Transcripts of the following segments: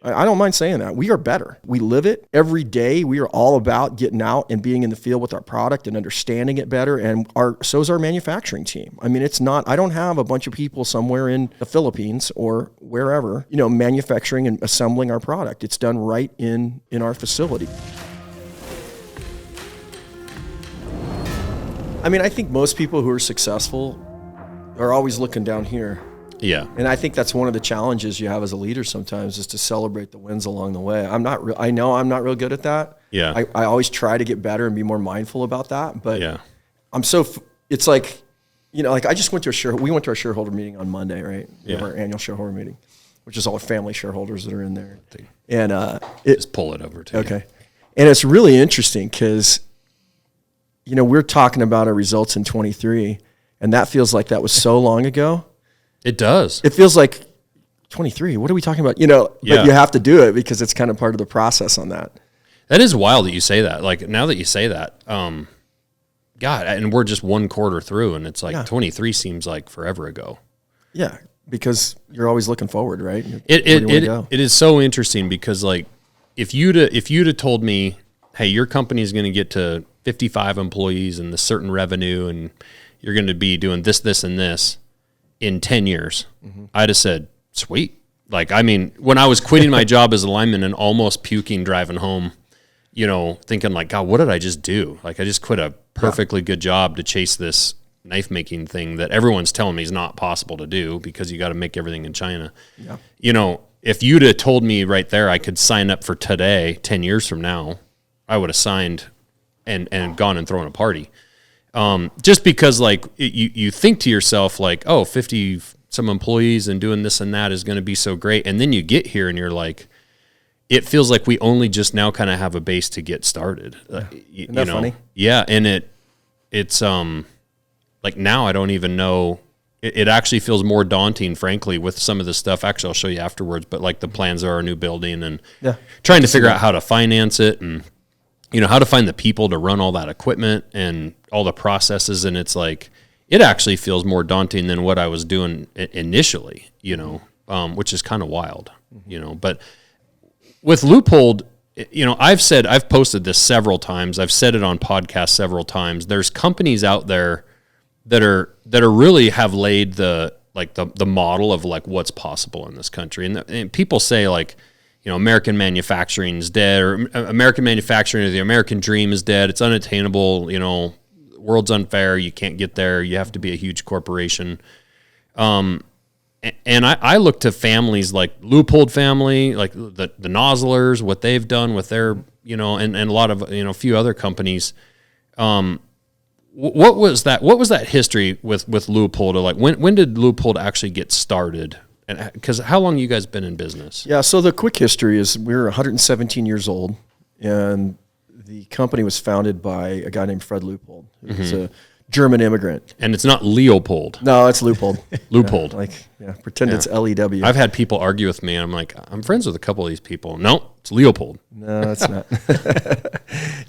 I don't mind saying that. We are better. We live it every day. We are all about getting out and being in the field with our product and understanding it better. And so is our manufacturing team. I mean, I don't have a bunch of people somewhere in the Philippines or wherever, manufacturing and assembling our product. It's done right in our facility. I mean, I think most people who are successful are always looking down here. Yeah. And I think that's one of the challenges you have as a leader sometimes is to celebrate the wins along the way. I know I'm not real good at that. Yeah. I always try to get better and be more mindful about that. But yeah. It's like, like I just went to we went to our shareholder meeting on Monday, right? Yeah. Our annual shareholder meeting, which is all our family shareholders that are in there. And just pull it over to you. Okay. And it's really interesting because, we're talking about our results in 23 and that feels like that was so long ago. It does. It feels like 23. What are we talking about? But you have to do it because it's kind of part of the process on that. That is wild that you say that. Like now that you say that, God, and we're just one quarter through and it's like 23 seems like forever ago. Yeah. Because you're always looking forward, right? It is so interesting because like if you'd have told me, hey, your company is going to get to 55 employees and this certain revenue and you're going to be doing this, this, and this in 10 years, I'd have said, sweet. Like, I mean, when I was quitting my job as a lineman and almost puking driving home, thinking like, God, what did I just do? Like, I just quit a perfectly good job to chase this knife making thing that everyone's telling me is not possible to do because you got to make everything in China. Yeah. If you'd have told me right there I could sign up for today, 10 years from now, I would have signed and gone and thrown a party. Just because like you think to yourself like, oh, 50 some employees and doing this and that is going to be so great. And then you get here and you're like, it feels like we only just now kind of have a base to get started. Isn't that funny? Yeah. And it's like now I don't even know. It actually feels more daunting, frankly, with some of the stuff. Actually, I'll show you afterwards, but like the plans of our new building and trying to figure out how to finance it and how to find the people to run all that equipment and all the processes. And it's like, it actually feels more daunting than what I was doing initially, which is kind of wild, but with Leupold, I've posted this several times. I've said it on podcasts several times. There's companies out there that are really have laid the model of like what's possible in this country. And people say like, American manufacturing is dead, or American manufacturing or the American dream is dead. It's unattainable. The world's unfair. You can't get there. You have to be a huge corporation. And I look to families like Leupold family, like the Nozzlers, what they've done with their, and a lot of, a few other companies. What was that history with Leupold? Like when did Leupold actually get started? And because how long you guys been in business? Yeah, so the quick history is we're 117 years old, and the company was founded by a guy named Fred Leupold, who's a German immigrant. And it's not Leopold. No, it's Leupold. Leupold. Pretend it's L-E-W. I've had people argue with me, and I'm like, I'm friends with a couple of these people. No, it's Leopold. No, it's not.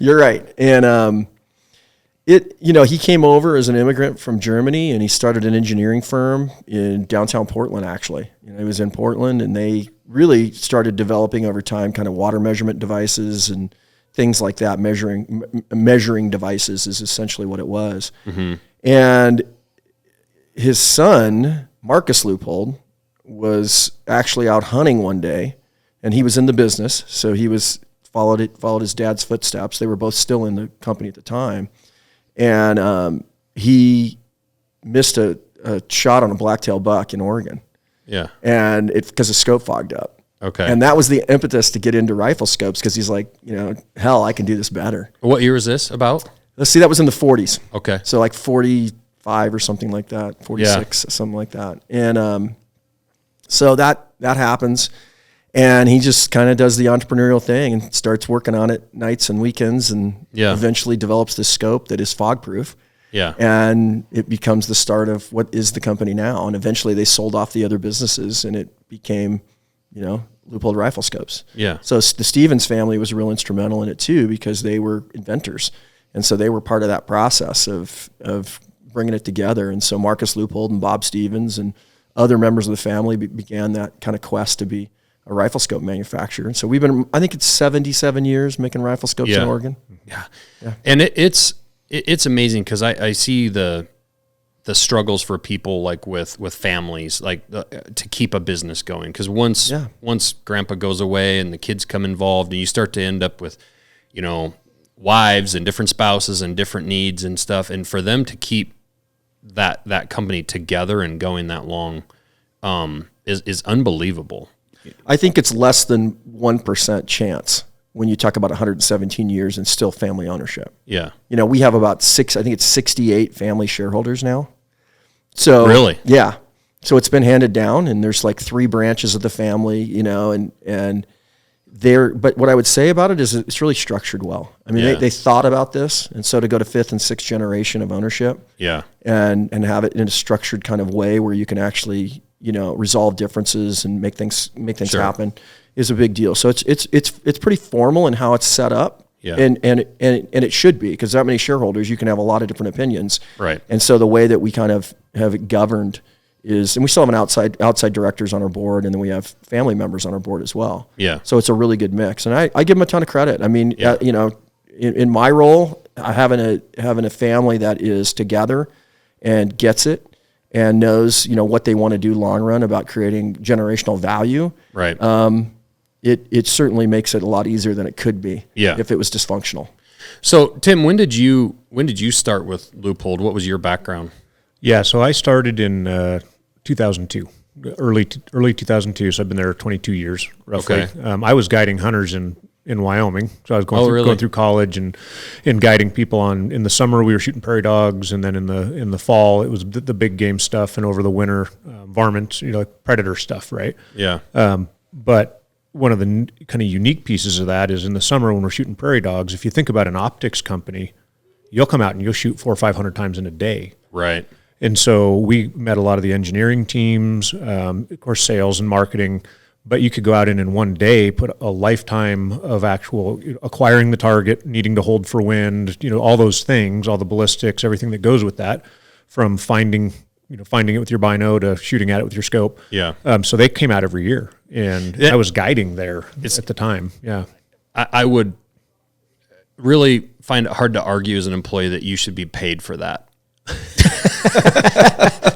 You're right. And he came over as an immigrant from Germany, and he started an engineering firm in downtown Portland, actually. He was in Portland, and they really started developing over time kind of water measurement devices and things like that. Measuring devices is essentially what it was. Mm-hmm. And his son, Marcus Leupold, was actually out hunting one day, and he was in the business, so he followed his dad's footsteps. They were both still in the company at the time. And he missed a shot on a blacktail buck in Oregon. Yeah. And because the scope fogged up. Okay. And that was the impetus to get into rifle scopes because he's like, hell, I can do this better. What year is this about? Let's see, that was in the 40s. Okay. So like 45 or something like that, 46, something like that. And so that happens. And he just kind of does the entrepreneurial thing and starts working on it nights and weekends and eventually develops this scope that is fog-proof. Yeah. And it becomes the start of what is the company now. And eventually they sold off the other businesses and it became, Leupold Rifle Scopes. Yeah. So the Stevens family was real instrumental in it too because they were inventors. And so they were part of that process of bringing it together. And so Marcus Leupold and Bob Stevens and other members of the family began that kind of quest to be rifle scope manufacturer. And so we've been, I think it's 77 years making rifle scopes in Oregon. Yeah. And it's amazing because I see the struggles for people like with families, like to keep a business going. Because once grandpa goes away and the kids come involved, and you start to end up with, wives and different spouses and different needs and stuff. And for them to keep that company together and going that long is unbelievable. I think it's less than 1% chance when you talk about 117 years and still family ownership. Yeah. We have about 68 family shareholders now. So really? Yeah. So it's been handed down, and there's like 3 branches of the family, and but what I would say about it is it's really structured well. I mean, they thought about this, and so to go to 5th and 6th generation of ownership, and have it in a structured kind of way where you can actually, resolve differences and make things happen is a big deal. So it's pretty formal in how it's set up. Yeah. And it should be, because that many shareholders, you can have a lot of different opinions. Right. And so the way that we kind of have it governed is, and we still have an outside directors on our board, and then we have family members on our board as well. Yeah. So it's a really good mix, and I give them a ton of credit. I mean, in my role, having a family that is together and gets it and knows what they want to do long run about creating generational value. Right. It certainly makes it a lot easier than it could be if it was dysfunctional. So Tim, when did you start with Leupold? What was your background? Yeah, so I started in 2002, early 2002. So I've been there 22 years roughly. Okay. I was guiding hunters in Wyoming, so I was going through college and guiding people in the summer we were shooting prairie dogs, and then in the fall it was the big game stuff, and over the winter varmints, like predator stuff, right? Yeah. But one of the kind of unique pieces of that is in the summer when we're shooting prairie dogs, if you think about an optics company, you'll come out and you'll shoot 400 or 500 times in a day. Right. And so we met a lot of the engineering teams, of course, sales and marketing, but you could go out in one day, put a lifetime of actual acquiring the target, needing to hold for wind, all those things, all the ballistics, everything that goes with that, from finding it with your bino to shooting at it with your scope. Yeah. So they came out every year, and I was guiding there at the time. Yeah. I would really find it hard to argue as an employee that you should be paid for that.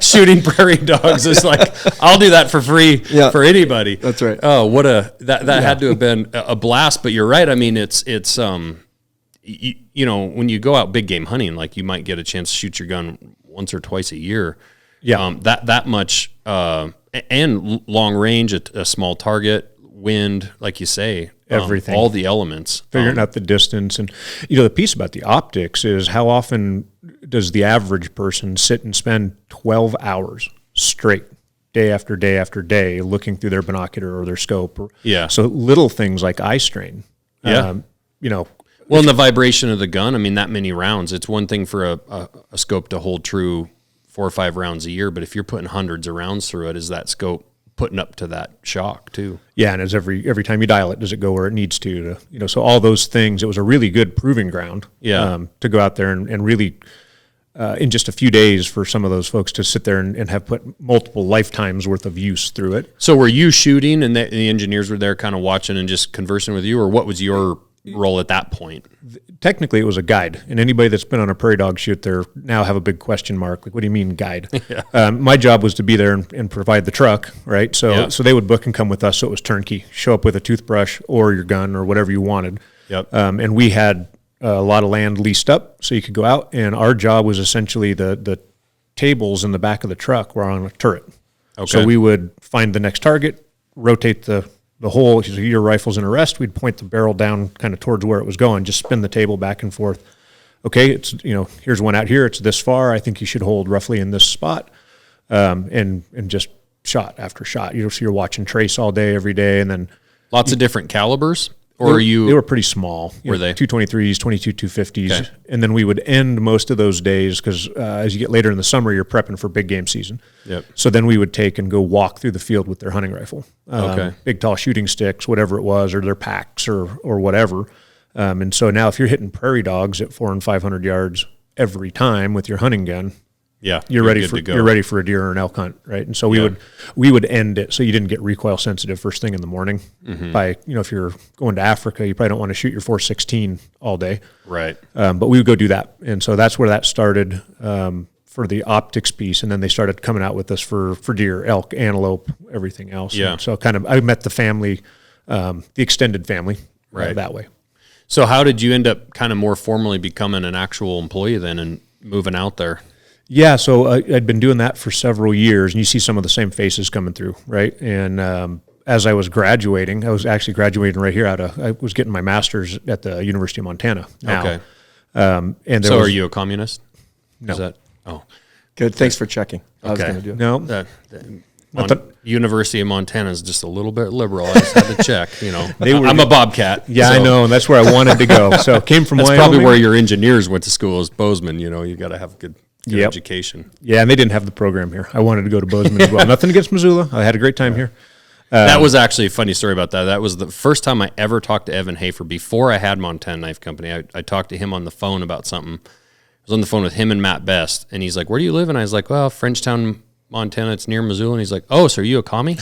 Shooting prairie dogs is like, I'll do that for free for anybody. That's right. Oh, that had to have been a blast. But you're right. I mean, it's when you go out big game hunting, like you might get a chance to shoot your gun once or twice a year. Yeah. That much, and long range, a small target, wind, like you say, everything, all the elements, figuring out the distance. And the piece about the optics is, how often does the average person sit and spend 12 hours straight, day after day after day, looking through their binocular or their scope? So little things like eye strain. Well, and the vibration of the gun, I mean, that many rounds, it's one thing for a scope to hold true 4 or 5 rounds a year, but if you're putting hundreds of rounds through it, is that scope putting up to that shock too? Yeah, and as every time you dial it, does it go where it needs to so all those things, it was a really good proving ground to go out there and really, in just a few days, for some of those folks to sit there and have put multiple lifetimes worth of use through it. So were you shooting and the engineers were there kind of watching and just conversing with you, or what was your role at that point? Technically, it was a guide, and anybody that's been on a prairie dog shoot there now have a big question mark. Like, what do you mean guide? My job was to be there and provide the truck, right? So they would book and come with us, so it was turnkey. Show up with a toothbrush or your gun or whatever you wanted. Yep. And we had a lot of land leased up, so you could go out, and our job was essentially the tables in the back of the truck were on a turret. Okay. So we would find the next target, rotate the whole, so your rifle's in a rest, we'd point the barrel down kind of towards where it was going, just spin the table back and forth. Okay, it's, here's one out here, it's this far, I think you should hold roughly in this spot, and just shot after shot. So you're watching trace all day, every day, and then... Lots of different calibers? They were pretty small. Were they? 223s, 22 250s. Okay. And then we would end most of those days, because as you get later in the summer, you're prepping for big game season. Yep. So then we would take and go walk through the field with their hunting rifle. Big, tall shooting sticks, whatever it was, or their packs or whatever. And so now if you're hitting prairie dogs at 400 and 500 yards every time with your hunting gun, Yeah, you're ready good for to go. you're ready for a deer or an elk hunt, right? And so we would end it so you didn't get recoil sensitive first thing in the morning. By if you're going to Africa, you probably don't want to shoot your 416 all day, Right. but we would go do that, and so that's where that started for the optics piece, and then they started coming out with us for deer, elk, antelope, everything else. Yeah. And so I met the family, the extended family, Right. that way. So how did you end up kind of more formally becoming an actual employee then and moving out there? Yeah, so I'd been doing that for several years, and you see some of the same faces coming through, right? And as I was graduating, I was actually graduating right here I was getting my master's at the University of Montana now. Okay. And So are you a communist? No. Is that, oh, Good. Thanks for checking. I was Okay. going to do it. No, University of Montana is just a little bit liberal. I just had to check, were- I'm a Bobcat. yeah, so I know, and that's where I wanted to go. So came from That's Wyoming. probably where your engineers went to school is Bozeman. You got to have good Yep. education. Yeah, and they didn't have the program here. I wanted to go to Bozeman as well. Nothing against Missoula. I had a great time here. That was actually a funny story about that. That was the first time I ever talked to Evan Hafer before I had Montana Knife Company. I talked to him on the phone about something. I was on the phone with him and Matt Best, and he's like, "Where do you live?" And I was like, "Well, Frenchtown, Montana. It's near Missoula." And he's like, "Oh, so are you a commie?"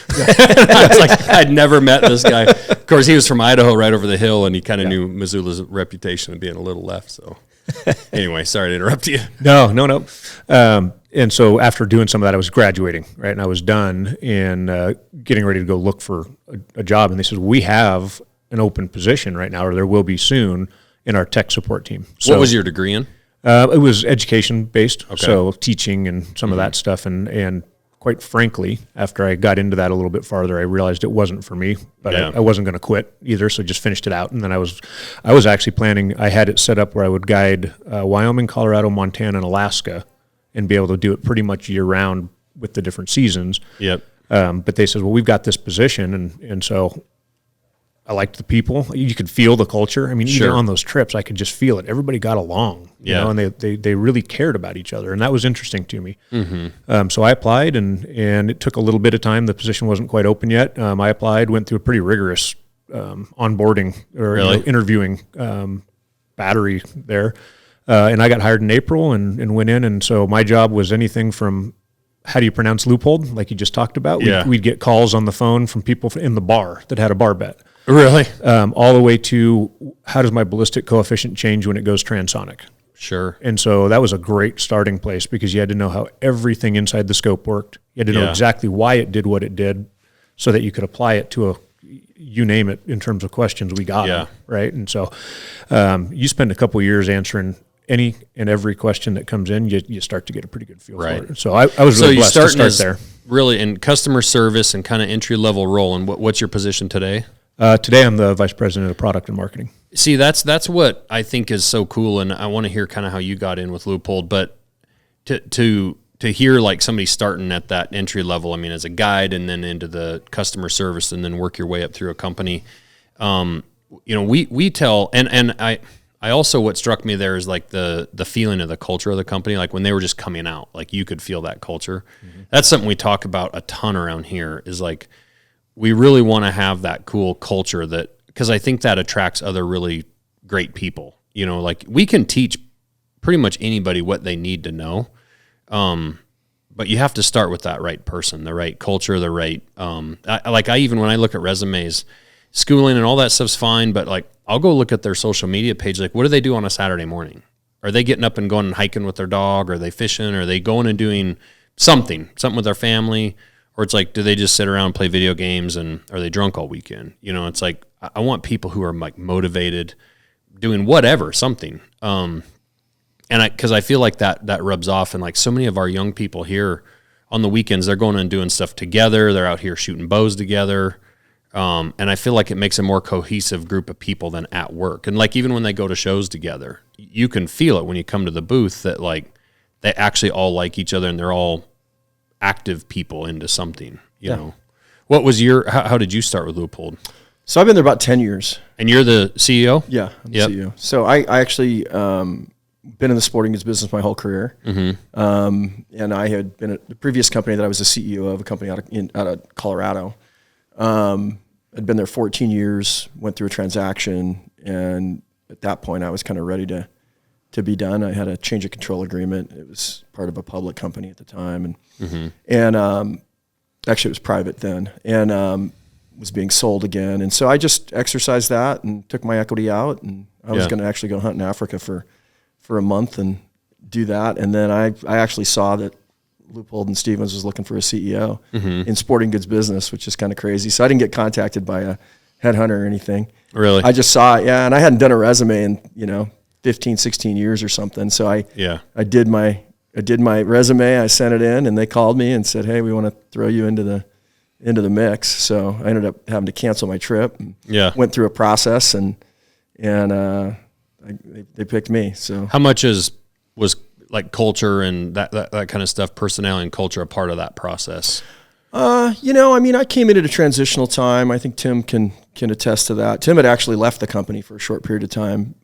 I was like, I'd never met this guy. Of course, he was from Idaho, right over the hill, and he kind of knew Missoula's reputation of being a little left. So, anyway, sorry to interrupt you. No. And so after doing some of that, I was graduating, right? And I was done and getting ready to go look for a job. And they said, we have an open position right now, or there will be soon, in our tech support team. So, What was your degree in? It was education based, Okay. so teaching and some of that stuff. And quite frankly, after I got into that a little bit farther, I realized it wasn't for me, but Yeah. I wasn't going to quit either. So just finished it out. And then I was actually planning, I had it set up where I would guide Wyoming, Colorado, Montana, and Alaska and be able to do it pretty much year round with the different seasons. Yep. But they said, well, we've got this position. And so I liked the people. You could feel the culture. I mean, even Sure. on those trips, I could just feel it. Everybody got along, you Yeah. know, and they really cared about each other. And that was interesting to me. So I applied and it took a little bit of time. The position wasn't quite open yet. I applied, went through a pretty rigorous onboarding or Really? interviewing battery there. And I got hired in April and went in. And so my job was anything from, how do you pronounce Leupold, like you just talked about? Yeah. We'd get calls on the phone from people in the bar that had a bar bet. Really? All the way to, how does my ballistic coefficient change when it goes transonic? Sure. And so that was a great starting place because you had to know how everything inside the scope worked. You had to know Yeah. exactly why it did what it did so that you could apply it to you name it in terms of questions, we got Yeah. them, right? And so you spend a couple of years answering any and every question that comes in, you start to get a pretty good feel Right. for it. So I was So really you blessed to start as there. really in customer service and kind of entry level role. And what's your position today? Today I'm the vice president of product and marketing. See, that's what I think is so cool, and I want to hear kind of how you got in with Leupold. But to hear like somebody starting at that entry level, I mean, as a guide, and then into the customer service, and then work your way up through a company. We tell, and I also, what struck me there is like the feeling of the culture of the company. Like when they were just coming out, like you could feel that culture. Mm-hmm. That's something we talk about a ton around here. Is like we really want to have that cool culture that. Because I think that attracts other really great people. Like we can teach pretty much anybody what they need to know, but you have to start with that right person, the right culture, the right. I even when I look at resumes, schooling and all that stuff's fine, but like I'll go look at their social media page. Like, what do they do on a Saturday morning? Are they getting up and going and hiking with their dog? Are they fishing? Are they going and doing something with their family? Or it's like, do they just sit around and play video games, and are they drunk all weekend? It's like, I want people who are like motivated, doing whatever, something. Because I feel like that rubs off, and like so many of our young people here on the weekends, they're going and doing stuff together. They're out here shooting bows together. And I feel like it makes a more cohesive group of people than at work. And like, even when they go to shows together, you can feel it when you come to the booth that like they actually all like each other and they're all active people into something, you know. What was how did you start with Leupold? So I've been there about 10 years. And you're the CEO? Yeah, I'm the CEO. So I actually been in the sporting goods business my whole career. Mm-hmm. And I had been at the previous company that I was the CEO of, a company out of Colorado. I'd been there 14 years, went through a transaction, and at that point I was kind of ready to to be done. I had a change of control agreement. It was part of a public company at the time, and actually it was private then, and was being sold again. And so I just exercised that and took my equity out, and I was going to actually go hunt in Africa for a month and do that. And then I actually saw that Leupold and Stevens was looking for a CEO in sporting goods business, which is kind of crazy. So I didn't get contacted by a headhunter or anything. Really? I just saw it, and I hadn't done a resume in 15, 16 years or something. So I did my resume, I sent it in, and they called me and said, "Hey, we want to throw you into the mix." So I ended up having to cancel my trip. And went through a process, and they picked me. So how much was like culture and that kind of stuff, personality and culture, a part of that process? I came in at a transitional time. I think Tim can attest to that. Tim had actually left the company for a short period of time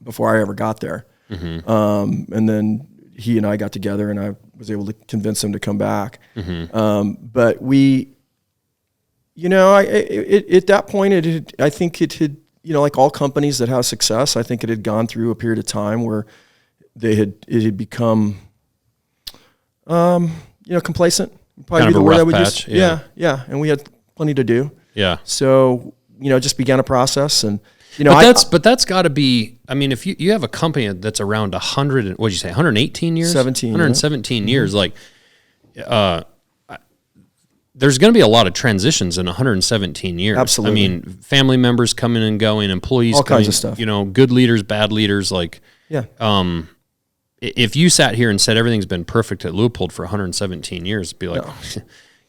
before I ever got there. And then he and I got together, and I was able to convince him to come back. But we, at that point, I think it had, like all companies that have success, I think it had gone through a period of time where it had become, complacent. Probably kind be of the a word I rough would patch. use. And we had plenty to do. Yeah. So, just began a process, and but that's got to be. I mean, if you have a company that's around 100, what'd you say, 118 years, 117 years, like, there's going to be a lot of transitions in 117 years. Absolutely. I mean, family members coming and going, employees, all kinds of stuff. Good leaders, bad leaders, like, if you sat here and said everything's been perfect at Leupold for 117 years, it'd be like,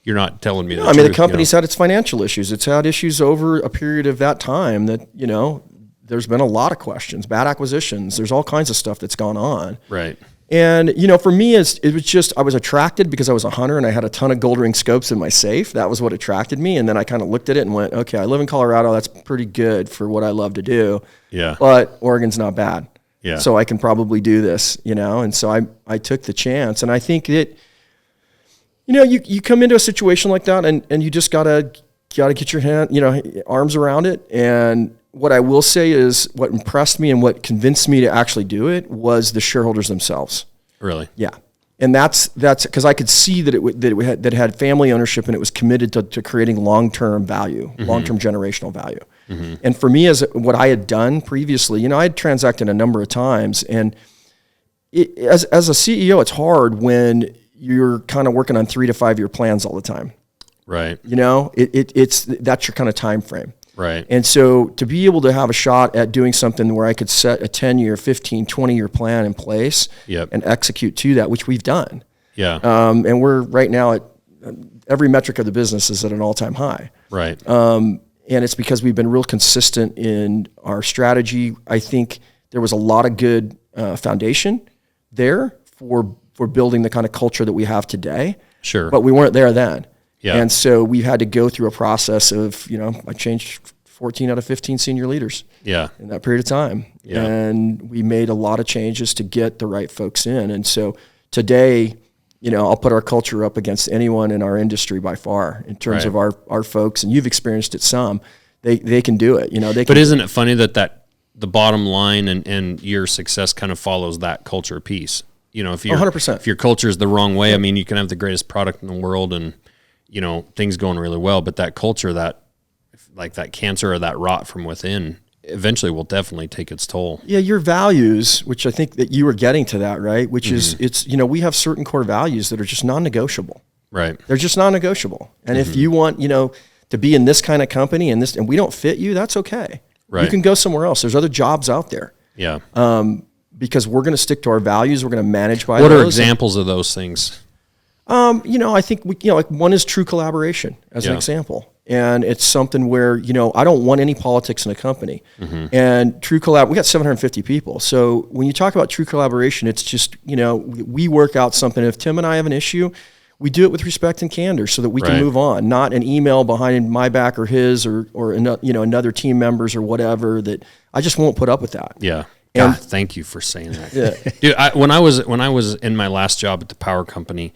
you're not telling me the truth. The company's had its financial issues. It's had issues over a period of that time that, there's been a lot of questions, bad acquisitions. There's all kinds of stuff that's gone on. Right. And, for me, it was just, I was attracted because I was a hunter and I had a ton of gold ring scopes in my safe. That was what attracted me. And then I kind of looked at it and went, okay, I live in Colorado. That's pretty good for what I love to do. Yeah. But Oregon's not bad. Yeah. So I can probably do this, and so I took the chance. And I think that, you come into a situation like that and you just gotta get your arms around it. And what I will say is what impressed me and what convinced me to actually do it was the shareholders themselves. Really? Yeah. And that's because I could see that it had family ownership, and it was committed to creating long-term value, long-term generational value. And for me, as what I had done previously, I had transacted a number of times, and as a CEO, it's hard when you're kind of working on 3 to 5 year plans all the time. Right. That's your kind of time frame. Right. And so to be able to have a shot at doing something where I could set a 10-year, 15, 20-year plan in place and execute to that, which we've done. Yeah. And we're right now at every metric of the business is at an all-time high. Right. And it's because we've been real consistent in our strategy. I think there was a lot of good foundation there for building the kind of culture that we have today. Sure. But we weren't there then. Yeah. And so we had to go through a process of, I changed 14 out of 15 senior leaders in that period of time. Yeah. And we made a lot of changes to get the right folks in. And so today, I'll put our culture up against anyone in our industry by far in terms of our folks. And you've experienced it some. They can do it. But isn't it funny that the bottom line and your success kind of follows that culture piece? If 100%. If your culture is the wrong way, I mean, you can have the greatest product in the world and things going really well, but that culture, that cancer or that rot from within, eventually will definitely take its toll. Yeah, your values, which I think that you were getting to that, right? Which is, we have certain core values that are just non-negotiable. Right. They're just non-negotiable. And if you want, to be in this kind of company and we don't fit you, that's okay. Right. You can go somewhere else. There's other jobs out there. Yeah. Because we're going to stick to our values. We're going to manage by those. What are examples of those things? I think one is true collaboration as an example. And it's something where, I don't want any politics in a company. And true we got 750 people. So when you talk about true collaboration, it's just, we work out something. If Tim and I have an issue, we do it with respect and candor so that we can move on, not an email behind my back or his or another team members or whatever. That I just won't put up with that. Yeah. God, thank you for saying that. Dude, when I was in my last job at the power company,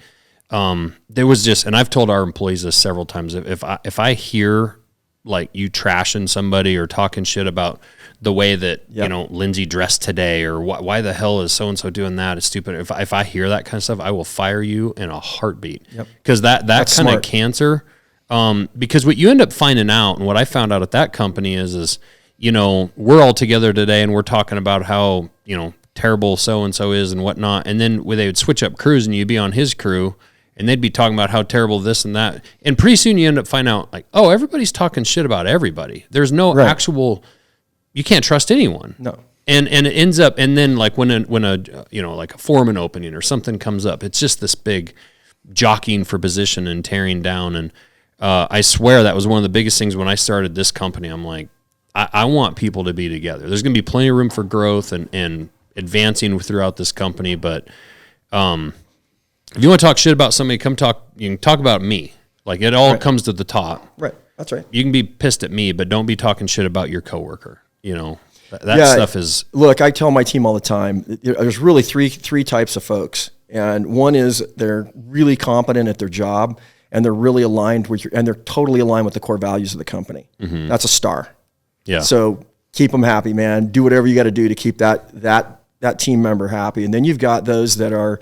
there was just, and I've told our employees this several times, if I hear like you trashing somebody or talking shit about the way that, you know, Lindsay dressed today, or why the hell is so-and-so doing that? It's stupid. If I hear that kind of stuff, I will fire you in a heartbeat. Because that kind of cancer, because what you end up finding out, and what I found out at that company is, you know, we're all together today and we're talking about how, you know, terrible so-and-so is and whatnot. And then they would switch up crews and you'd be on his crew and they'd be talking about how terrible this and that. And pretty soon you end up finding out, like, oh, everybody's talking shit about everybody. There's no actual, you can't trust anyone. No. And it ends up, and then like when a you know, like a foreman opening or something comes up, it's just this big jockeying for position and tearing down. And I swear that was one of the biggest things when I started this company. I'm like, I want people to be together. There's going to be plenty of room for growth and advancing throughout this company. But if you want to talk shit about somebody, you can talk about me. Like, it all comes to the top. Right. That's right. You can be pissed at me, but don't be talking shit about your coworker. You know, that stuff is. Look, I tell my team all the time, there's really three types of folks. And one is they're really competent at their job and they're really aligned with and they're totally aligned with the core values of the company. Mm-hmm. That's a star. Yeah. So keep them happy, man. Do whatever you got to do to keep that team member happy. And then you've got those that are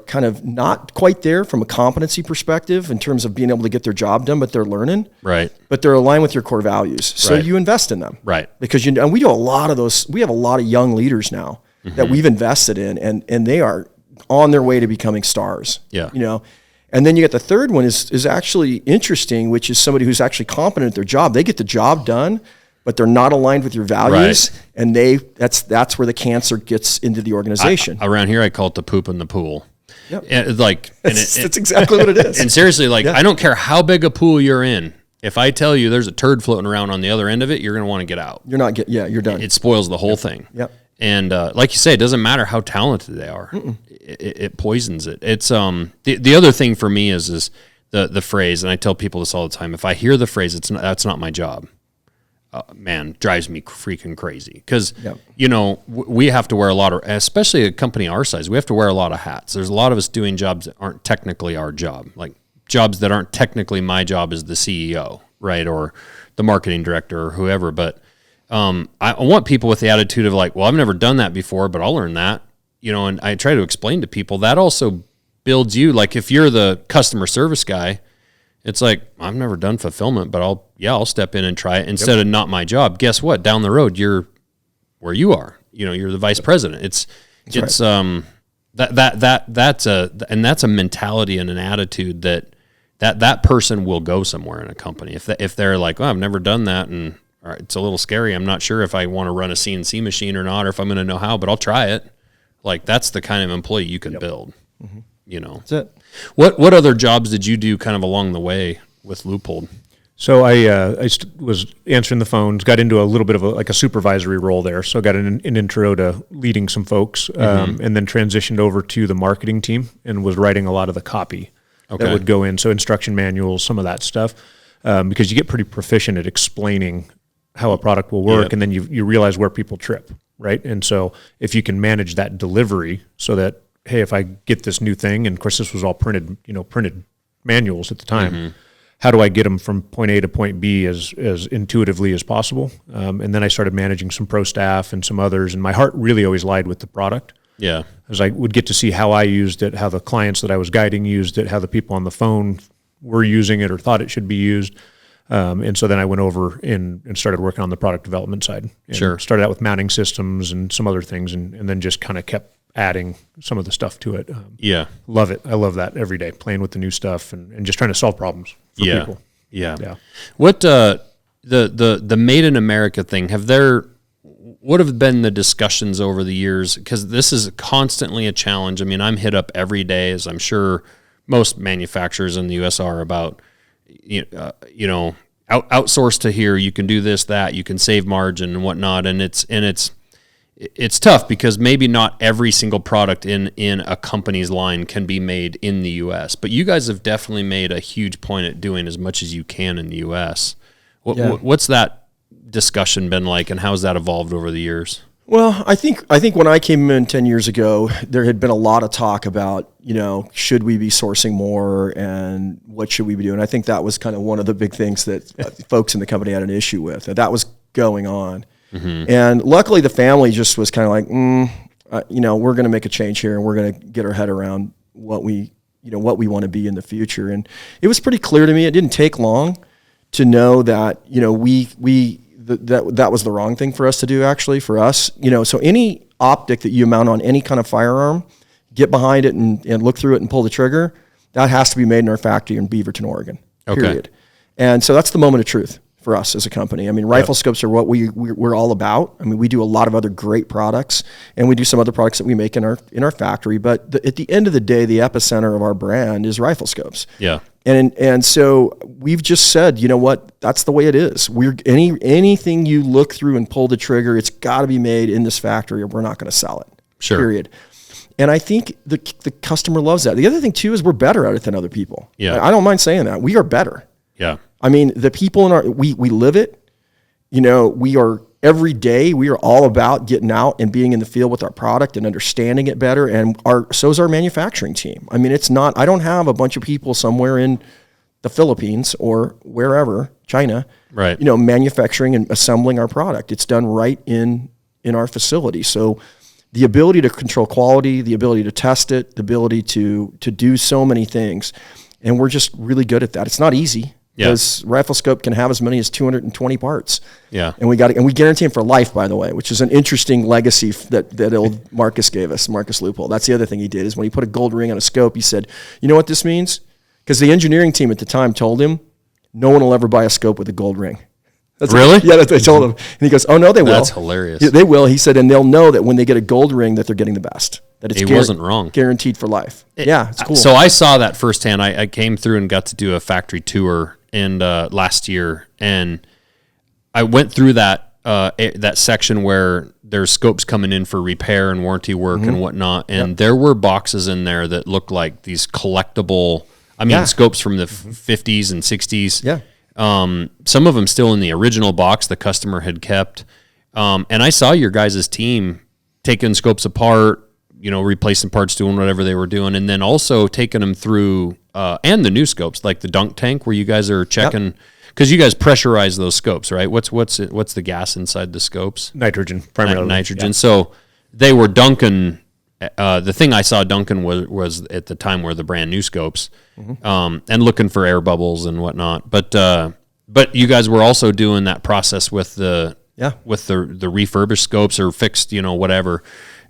kind of not quite there from a competency perspective in terms of being able to get their job done, but they're learning. Right. But they're aligned with your core values. So you invest in them. Right. Because and we do a lot of those. We have a lot of young leaders now that we've invested in, and they are on their way to becoming stars. Yeah. You know. And then you get the third one is actually interesting, which is somebody who's actually competent at their job. They get the job done, but they're not aligned with your values, and that's where the cancer gets into the organization. Around here, I call it the poop in the pool. Yep. And that's exactly what it is. And seriously, like, I don't care how big a pool you're in. If I tell you there's a turd floating around on the other end of it, you're going to want to get out. You're done. It spoils the whole thing. Yep. And like you say, it doesn't matter how talented they are. It poisons it. It's the other thing for me is the phrase, and I tell people this all the time. If I hear the phrase, that's not my job. Man, drives me freaking crazy because you know, we have to wear a lot of, especially a company our size, we have to wear a lot of hats. There's a lot of us doing jobs that aren't technically our job, like jobs that aren't technically my job as the CEO, right, or the marketing director or whoever. But I want people with the attitude of like, well, I've never done that before, but I'll learn that, you know. And I try to explain to people that also builds you. Like, if you're the customer service guy, it's like, I've never done fulfillment, but I'll step in and try it instead of not my job. Guess what? Down the road, you're where you are. You know, you're the vice president. That's a mentality and an attitude that person will go somewhere in a company. If they're like, oh, I've never done that, and all right, it's a little scary. I'm not sure if I want to run a CNC machine or not, or if I'm going to know how, but I'll try it. Like, that's the kind of employee you can build. Mm-hmm. You know, that's it. What other jobs did you do kind of along the way with Leupold? So I was answering the phones, got into a little bit of a supervisory role there. So I got an intro to leading some folks, and then transitioned over to the marketing team and was writing a lot of the copy that would go in. So instruction manuals, some of that stuff, because you get pretty proficient at explaining how a product will work, and then you realize where people trip, right? And so if you can manage that delivery so that, hey, if I get this new thing, and of course this was all printed manuals at the time, how do I get them from point A to point B as intuitively as possible? And then I started managing some pro staff and some others, and my heart really always lied with the product. Yeah. As I would get to see how I used it, how the clients that I was guiding used it, how the people on the phone were using it or thought it should be used. And so then I went over and started working on the product development side. And started out with mounting systems and some other things, and then just kind of kept adding some of the stuff to it. Love it. I love that every day, playing with the new stuff and just trying to solve problems for people. Yeah. What the Made in America thing, what have been the discussions over the years? Because this is constantly a challenge. I mean, I'm hit up every day, as I'm sure most manufacturers in the U.S. are, about, outsource to here. You can do this, that. You can save margin and whatnot. And it's tough because maybe not every single product in a company's line can be made in the U.S., but you guys have definitely made a huge point at doing as much as you can in the U.S. What's that discussion been like, and how's that evolved over the years? Well, I think when I came in 10 years ago, there had been a lot of talk about, should we be sourcing more and what should we be doing? I think that was kind of one of the big things that folks in the company had an issue with. That was going on. Mm-hmm. And luckily the family just was kind of like, we're going to make a change here and we're going to get our head around what we want to be in the future. And it was pretty clear to me. It didn't take long to know that, that was the wrong thing for us to do, actually, for us. So any optic that you mount on any kind of firearm, get behind it and look through it and pull the trigger, that has to be made in our factory in Beaverton, Oregon, period. And so that's the moment of truth for us as a company. I mean, rifle scopes are what we're all about. I mean, we do a lot of other great products, and we do some other products that we make in our factory. But at the end of the day, the epicenter of our brand is rifle scopes. Yeah. And so we've just said, you know what, that's the way it is. Anything you look through and pull the trigger, it's got to be made in this factory or we're not going to sell it. Sure. Period. And I think the customer loves that. The other thing too is we're better at it than other people. Yeah. I don't mind saying that. We are better. Yeah. I mean, the people we live it. We are every day. We are all about getting out and being in the field with our product and understanding it better. And so is our manufacturing team. I mean, I don't have a bunch of people somewhere in the Philippines or wherever, China, right? Manufacturing and assembling our product. It's done right in our facility. So the ability to control quality, the ability to test it, the ability to do so many things, and we're just really good at that. It's not easy. Because rifle scope can have as many as 220 parts. Yeah. And we guarantee them for life, by the way, which is an interesting legacy that old Marcus gave us, Marcus Leupold. That's the other thing he did, is when he put a gold ring on a scope, he said, you know what this means? Because the engineering team at the time told him, no one will ever buy a scope with a gold ring. Really? Yeah, that's what they told him. And he goes, oh, no, they will. That's hilarious. Yeah, they will. He said, and they'll know that when they get a gold ring that they're getting the best. That it's wasn't wrong. Guaranteed for life. It's cool. So I saw that firsthand. I came through and got to do a factory tour last year, and I went through that section where there's scopes coming in for repair and warranty work and whatnot, and there were boxes in there that looked like these collectible, scopes from the 50s and 60s. Yeah. Some of them still in the original box the customer had kept, and I saw your guys' team taking scopes apart, replacing parts, doing whatever they were doing, and then also taking them through, and the new scopes, like the dunk tank, where you guys are checking, because you guys pressurize those scopes, right? What's the gas inside the scopes? Nitrogen, primarily. Nitrogen. Yeah. So they were dunking. The thing I saw dunking was at the time were the brand new scopes, and looking for air bubbles and whatnot. But you guys were also doing that process with the refurbished scopes or fixed, whatever.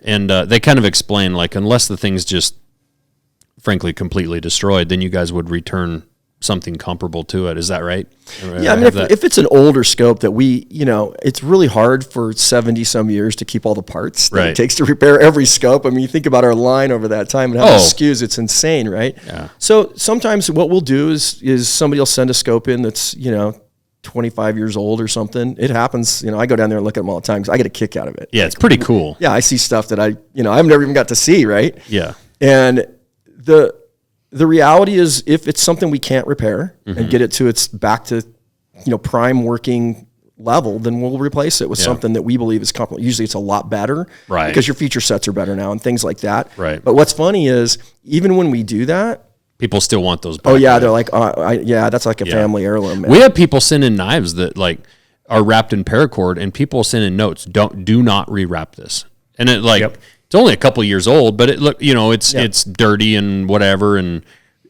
And they kind of explain, like, unless the thing's just, frankly, completely destroyed, then you guys would return something comparable to it. Is that right? Yeah, I mean, if it's an older scope that it's really hard for 70-some years to keep all the parts that it takes to repair every scope. I mean, you think about our line over that time and how many SKUs, it's insane, right? Yeah. So sometimes what we'll do is somebody will send a scope in that's, 25 years old or something. It happens. I go down there and look at them all the time because I get a kick out of it. Yeah, it's pretty cool. Yeah, I see stuff that I've never even got to see, right? Yeah. And the reality is, if it's something we can't repair and get it to its back to, prime working level, then we'll replace it with something that we believe is comparable. Usually it's a lot better, right? Because your feature sets are better now and things like that. Right. But what's funny is, even when we do that, people still want those back. Oh yeah, they're like, that's like a family heirloom, man. We have people sending knives that are wrapped in paracord, and people sending notes, do not rewrap this. And it it's only a couple years old, but it's dirty and whatever. And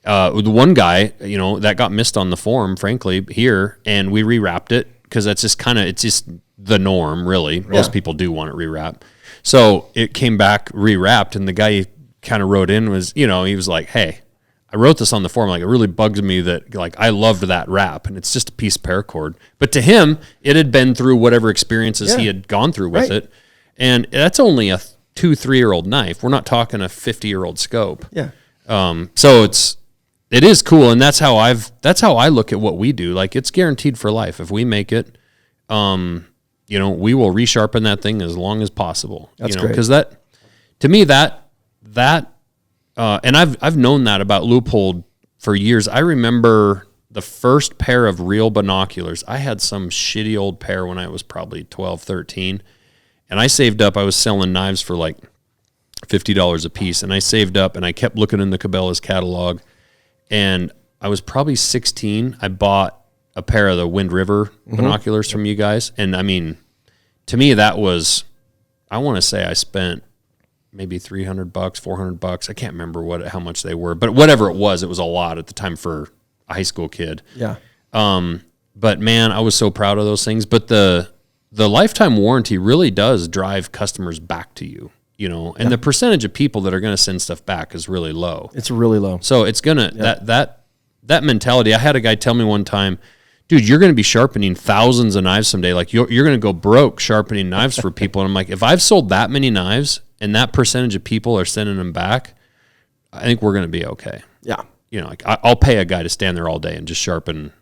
the one guy, that got missed on the form, frankly, here, and we rewrapped it because that's just it's just the norm, really. Most people do want it rewrapped. So it came back rewrapped, and the guy kind of wrote in he was like, hey, I wrote this on the form, it really bugs me that, I loved that wrap, and it's just a piece of paracord. But to him, it had been through whatever experiences he had gone through with it, and that's only a 2-3-year-old knife. We're not talking a 50-year-old scope. Yeah. So it is cool, and that's how I look at what we do. It's guaranteed for life. If we make it, we will resharpen that thing as long as possible. That's great. Because that, to me, and I've known that about Leupold for years. I remember the first pair of real binoculars. I had some shitty old pair when I was probably 12, 13. And I saved up. I was selling knives for like $50 a piece, and I saved up, and I kept looking in the Cabela's catalog. And I was probably 16. I bought a pair of the Wind River binoculars from you guys, and I mean, to me, that was, I want to say I spent maybe $300, $400. I can't remember how much they were, but whatever it was a lot at the time for a high school kid. Yeah. But man, I was so proud of those things. But the lifetime warranty really does drive customers back to you, you know, and the percentage of people that are going to send stuff back is really low. It's really low. So it's going to, that mentality. I had a guy tell me one time, dude, you're going to be sharpening thousands of knives someday. Like you're going to go broke sharpening knives for people. And I'm like, if I've sold that many knives and that percentage of people are sending them back, I think we're going to be okay. Yeah. You know, like I'll pay a guy to stand there all day and just sharpen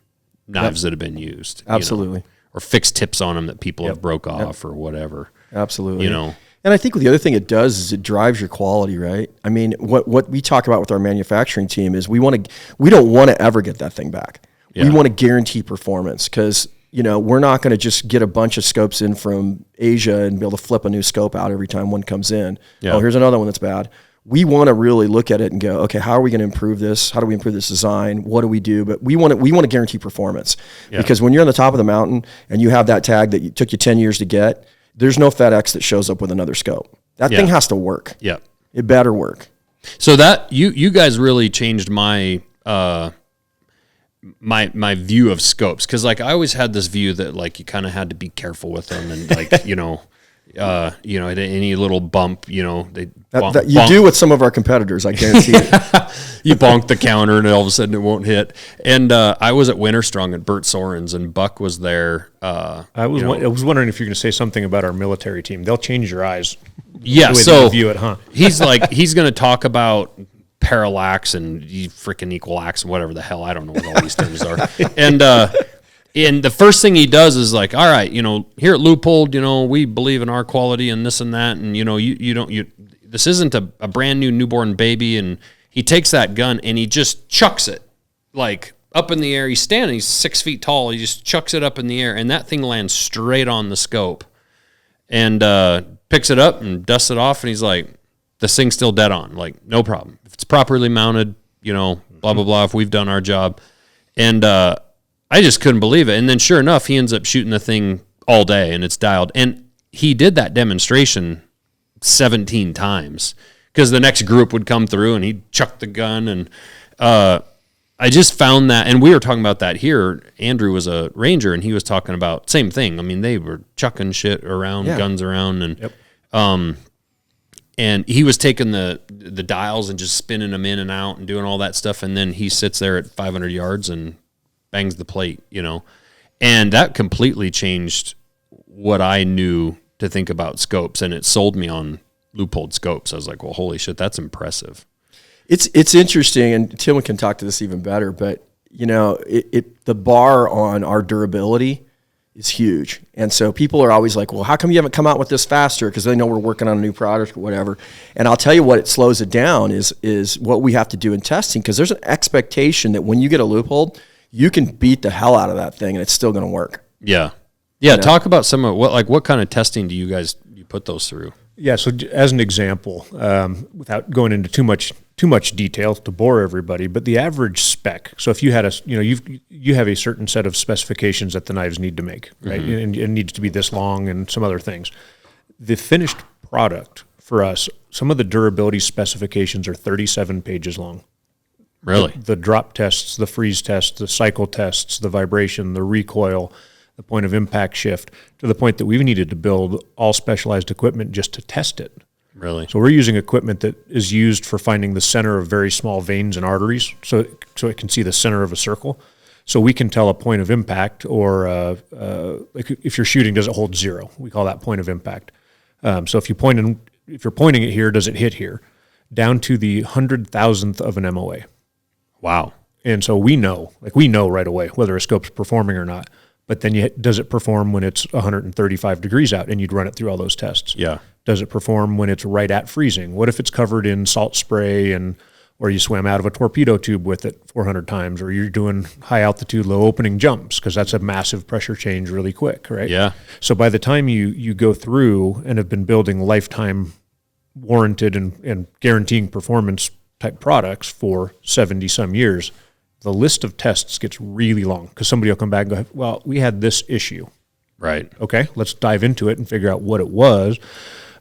knives that have been used. Absolutely. You know, or fix tips on them that people have broke off or whatever. Absolutely. You know. And I think the other thing it does is it drives your quality, right? I mean, what we talk about with our manufacturing team is we don't want to ever get that thing back. Yeah. We want to guarantee performance because, you know, we're not going to just get a bunch of scopes in from Asia and be able to flip a new scope out every time one comes in. Yeah. Oh, here's another one that's bad. We want to really look at it and go, okay, how are we going to improve this? How do we improve this design? What do we do? But we want to guarantee performance because when you're on the top of the town and you have that tag that took you 10 years to get, there's no FedEx that shows up with another scope. That thing has to work. Yeah. It better work. So that you guys really changed my my view of scopes. Cause like I always had this view that like you kind of had to be careful with them and like, you know, at any little bump, you know, they you do with some of our competitors, I guarantee it. You bonk the counter and all of a sudden it won't hit. And I was at Winterstrong at Bert Soren's and Buck was there. I was wondering if you're going to say something about our military team. They'll change your eyes. Yeah, so view it, huh? He's going to talk about parallax and freaking equal ax and whatever the hell. I don't know what all these terms are. And the first thing he does is like, all right, you know, here at Leupold, you know, we believe in our quality and this and that. And, you know, this isn't a brand new newborn baby. And he takes that gun and he just chucks it like up in the air. He's standing, he's 6 feet tall. He just chucks it up in the air and that thing lands straight on the scope and picks it up and dusts it off. And he's like, this thing's still dead on. Like, no problem. If it's properly mounted, you know, blah, blah, blah, if we've done our job. And, I just couldn't believe it. And then sure enough, he ends up shooting the thing all day and it's dialed. And he did that demonstration 17 times because the next group would come through and he'd chuck the gun. And I just found that, and we were talking about that here. Andrew was a ranger and he was talking about same thing. I mean, they were chucking shit around, guns around. And and he was taking the dials and just spinning them in and out and doing all that stuff. And then he sits there at 500 yards and bangs the plate, you know, and that completely changed what I knew to think about scopes, and it sold me on Leupold scopes. I was like, well, holy shit, that's impressive. It's interesting, and Tim can talk to this even better, but you know, the bar on our durability is huge, and so people are always like, well, how come you haven't come out with this faster? Because they know we're working on a new product or whatever. And I'll tell you what, it slows it down is what we have to do in testing, because there's an expectation that when you get a Leupold, you can beat the hell out of that thing and it's still going to work. Yeah. Yeah. You know? Talk about some of what kind of testing do you put those through? Yeah. So as an example, without going into too much detail to bore everybody, but the average spec. So if you had you have a certain set of specifications that the knives need to make, right? Mm-hmm. And it needs to be this long and some other things. The finished product for us, some of the durability specifications are 37 pages long. Really? The drop tests, the freeze tests, the cycle tests, the vibration, the recoil, the point of impact shift, to the point that we've needed to build all specialized equipment just to test it. Really? So we're using equipment that is used for finding the center of very small veins and arteries, so it can see the center of a circle. So we can tell a point of impact, or like if you're shooting, does it hold zero? We call that point of impact. So if you're pointing it here, does it hit here? Down to the 100,000th of an MOA. Wow. And so we know right away whether a scope's performing or not. But then does it perform when it's 135 degrees out? And you'd run it through all those tests. Yeah. Does it perform when it's right at freezing? What if it's covered in salt spray and or you swam out of a torpedo tube with it 400 times, or you're doing high altitude, low opening jumps, because that's a massive pressure change really quick, right? Yeah. So by the time you go through and have been building lifetime warranted and guaranteeing performance type products for 70 some years, the list of tests gets really long, because somebody will come back and go, well, we had this issue. Right. Okay, let's dive into it and figure out what it was,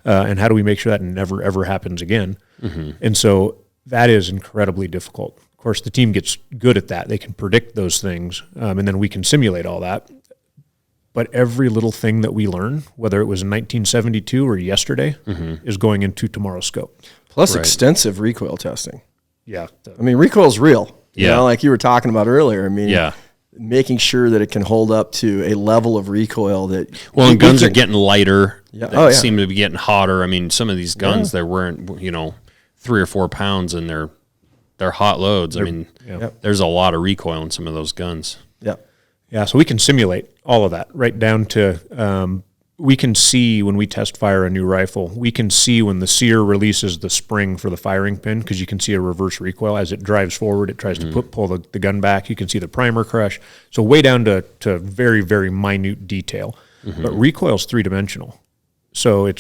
and how do we make sure that never, ever happens again. And so that is incredibly difficult. Of course, the team gets good at that. They can predict those things, and then we can simulate all that. But every little thing that we learn, whether it was in 1972 or yesterday, is going into tomorrow's scope. Plus extensive recoil testing. Yeah. I mean, recoil's real. You Yeah. know, like you were talking about earlier. I mean, Yeah. making sure that it can hold up to a level of recoil that... Well, and guns are getting lighter. Yeah. They seem to be getting hotter. I mean, some of these guns, they're wearing, 3 or 4 pounds, and they're hot loads. I mean, there's a lot of recoil in some of those guns. Yeah. Yeah, so we can simulate all of that, right down to we can see when we test fire a new rifle, we can see when the sear releases the spring for the firing pin, because you can see a reverse recoil. As it drives forward, it tries to pull the gun back. You can see the primer crush. So way down to very, very minute detail. But recoil's three-dimensional. So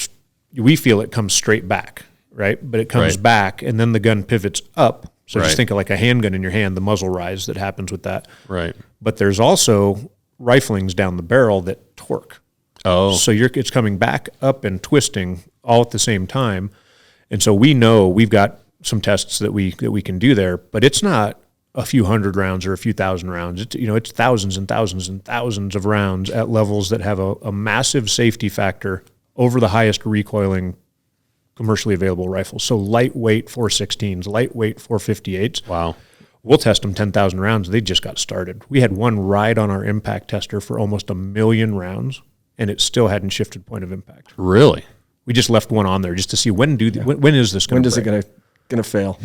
we feel it comes straight back, right? But it comes back, and then the gun pivots up. So just think of like a handgun in your hand, the muzzle rise that happens with that. Right. But there's also riflings down the barrel that torque. Oh. So it's coming back up and twisting all at the same time. And so we know we've got some tests that we can do there, but it's not a few hundred rounds or a few thousand rounds. It's thousands and thousands and thousands of rounds at levels that have a massive safety factor over the highest recoiling commercially available rifles. So lightweight 416s, lightweight 458s. Wow. We'll test them 10,000 rounds. They just got started. We had one ride on our impact tester for almost 1 million rounds, and it still hadn't shifted point of impact. Really? We just left one on there just to see when is this going to break? When is it going to fail?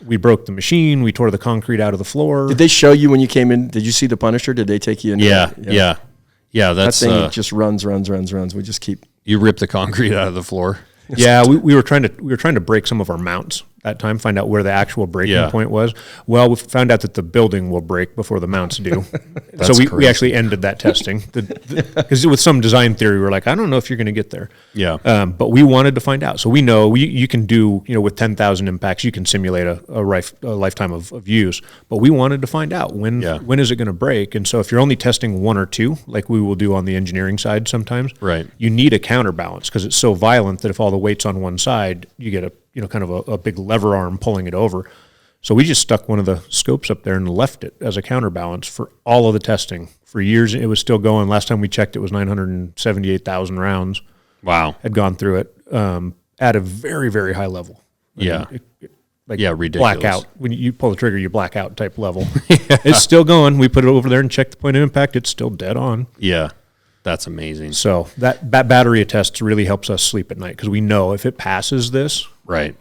We broke the machine. We tore the concrete out of the floor. Did they show you when you came in? Did you see the Punisher? Did they take you in? Yeah. That That's thing just runs. We just keep... you rip the concrete out of the floor. Yeah, we were trying to break some of our mounts that time, find out where the actual breaking point was. Well, we found out that the building will break before the mounts do. So we actually ended that testing. Because with some design theory, we're like, I don't know if you're going to get there. Yeah. But we wanted to find out. So we know you can do, with 10,000 impacts, you can simulate a lifetime of use. But we wanted to find out when is it going to break. And so if you're only testing one or two, like we will do on the engineering side sometimes, you need a counterbalance, because it's so violent that if all the weight's on one side, you get kind of a big lever arm pulling it over. So we just stuck one of the scopes up there and left it as a counterbalance for all of the testing. For years, it was still going. Last time we checked, it was 978,000 rounds. Wow. Had gone through it at a very, very high level. Ridiculous. Blackout. When you pull the trigger, you black out type level. It's still going. We put it over there and checked the point of impact. It's still dead on. Yeah. That's amazing. So that battery of tests really helps us sleep at night, because we know if it passes this,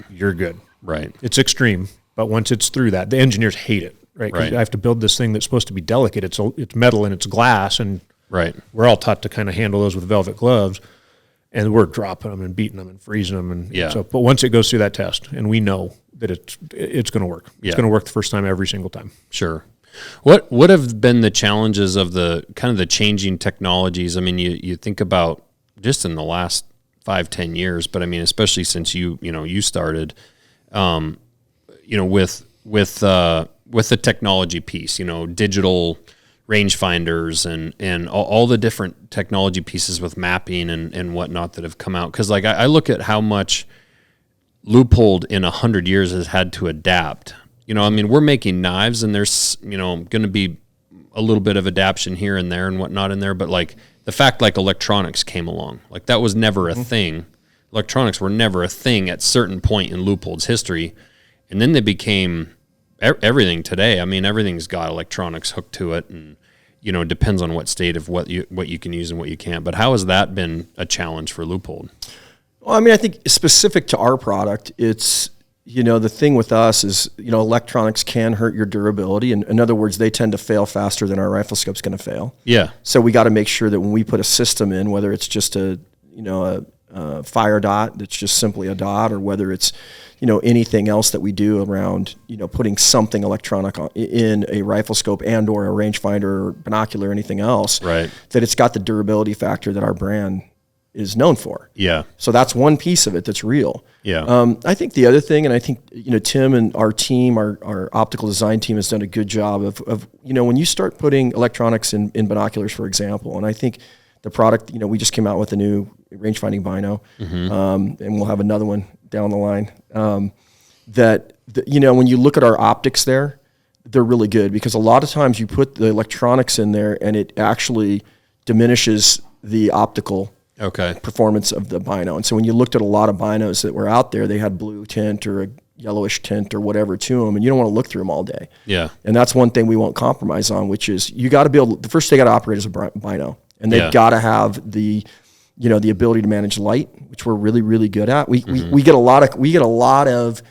you're good. Right. It's extreme, but once it's through that, the engineers hate it, right? Because I have to build this thing that's supposed to be delicate. It's metal and it's glass, and we're all taught to kind of handle those with velvet gloves, and we're dropping them and beating them and freezing them, and so. But once it goes through that test, and we know that it's going to work. It's going to work the first time every single time. Sure. What have been the challenges of the kind of the changing technologies? I mean, you think about just in the last 5-10 years, but I mean, especially since you started, with the technology piece, digital rangefinders and all the different technology pieces with mapping and whatnot that have come out. Because like I look at how much Leupold in 100 years has had to adapt. I mean, we're making knives, and there's, going to be a little bit of adaptation here and there and whatnot in there. But like the fact, like electronics came along, like that was never a thing. Electronics were never a thing at certain point in Leupold's history. And then they became everything today. I mean, everything's got electronics hooked to it, and, it depends on what state of what you can use and what you can't. But how has that been a challenge for Leupold? Well, I mean, I think specific to our product, it's, the thing with us is, electronics can hurt your durability. And in other words, they tend to fail faster than our rifle scope's going to fail. Yeah. So we got to make sure that when we put a system in, whether it's just a fire dot that's just simply a dot, or whether it's, anything else that we do around, putting something electronic in a rifle scope and or a rangefinder or binocular or anything else, right, that it's got the durability factor that our brand is known for. Yeah. So that's one piece of it that's real. Yeah. I think the other thing, and I think, Tim and our team, our optical design team has done a good job of when you start putting electronics in binoculars, for example, and I think the product, we just came out with a new range-finding bino, and we'll have another one down the line, when you look at our optics there, they're really good, because a lot of times you put the electronics in there and it actually diminishes the optical performance of the bino. And so when you looked at a lot of binos that were out there, they had blue tint or a yellowish tint or whatever to them, and you don't want to look through them all day. Yeah. And that's one thing we won't compromise on, which is you got to be able to, the first thing they got to operate is a bino, and they've got to have the the ability to manage light, which we're really, really good at. We get a lot of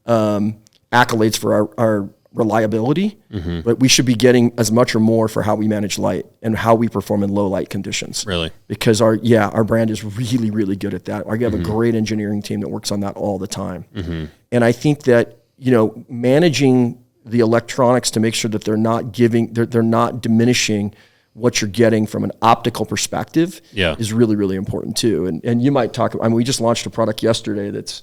accolades for our reliability, but we should be getting as much or more for how we manage light and how we perform in low light conditions. Really? Because our brand is really, really good at that. We have a great engineering team that works on that all the time. And I think that, managing the electronics to make sure that they're not diminishing what you're getting from an optical perspective is really, really important too. And you might talk, we just launched a product yesterday that's,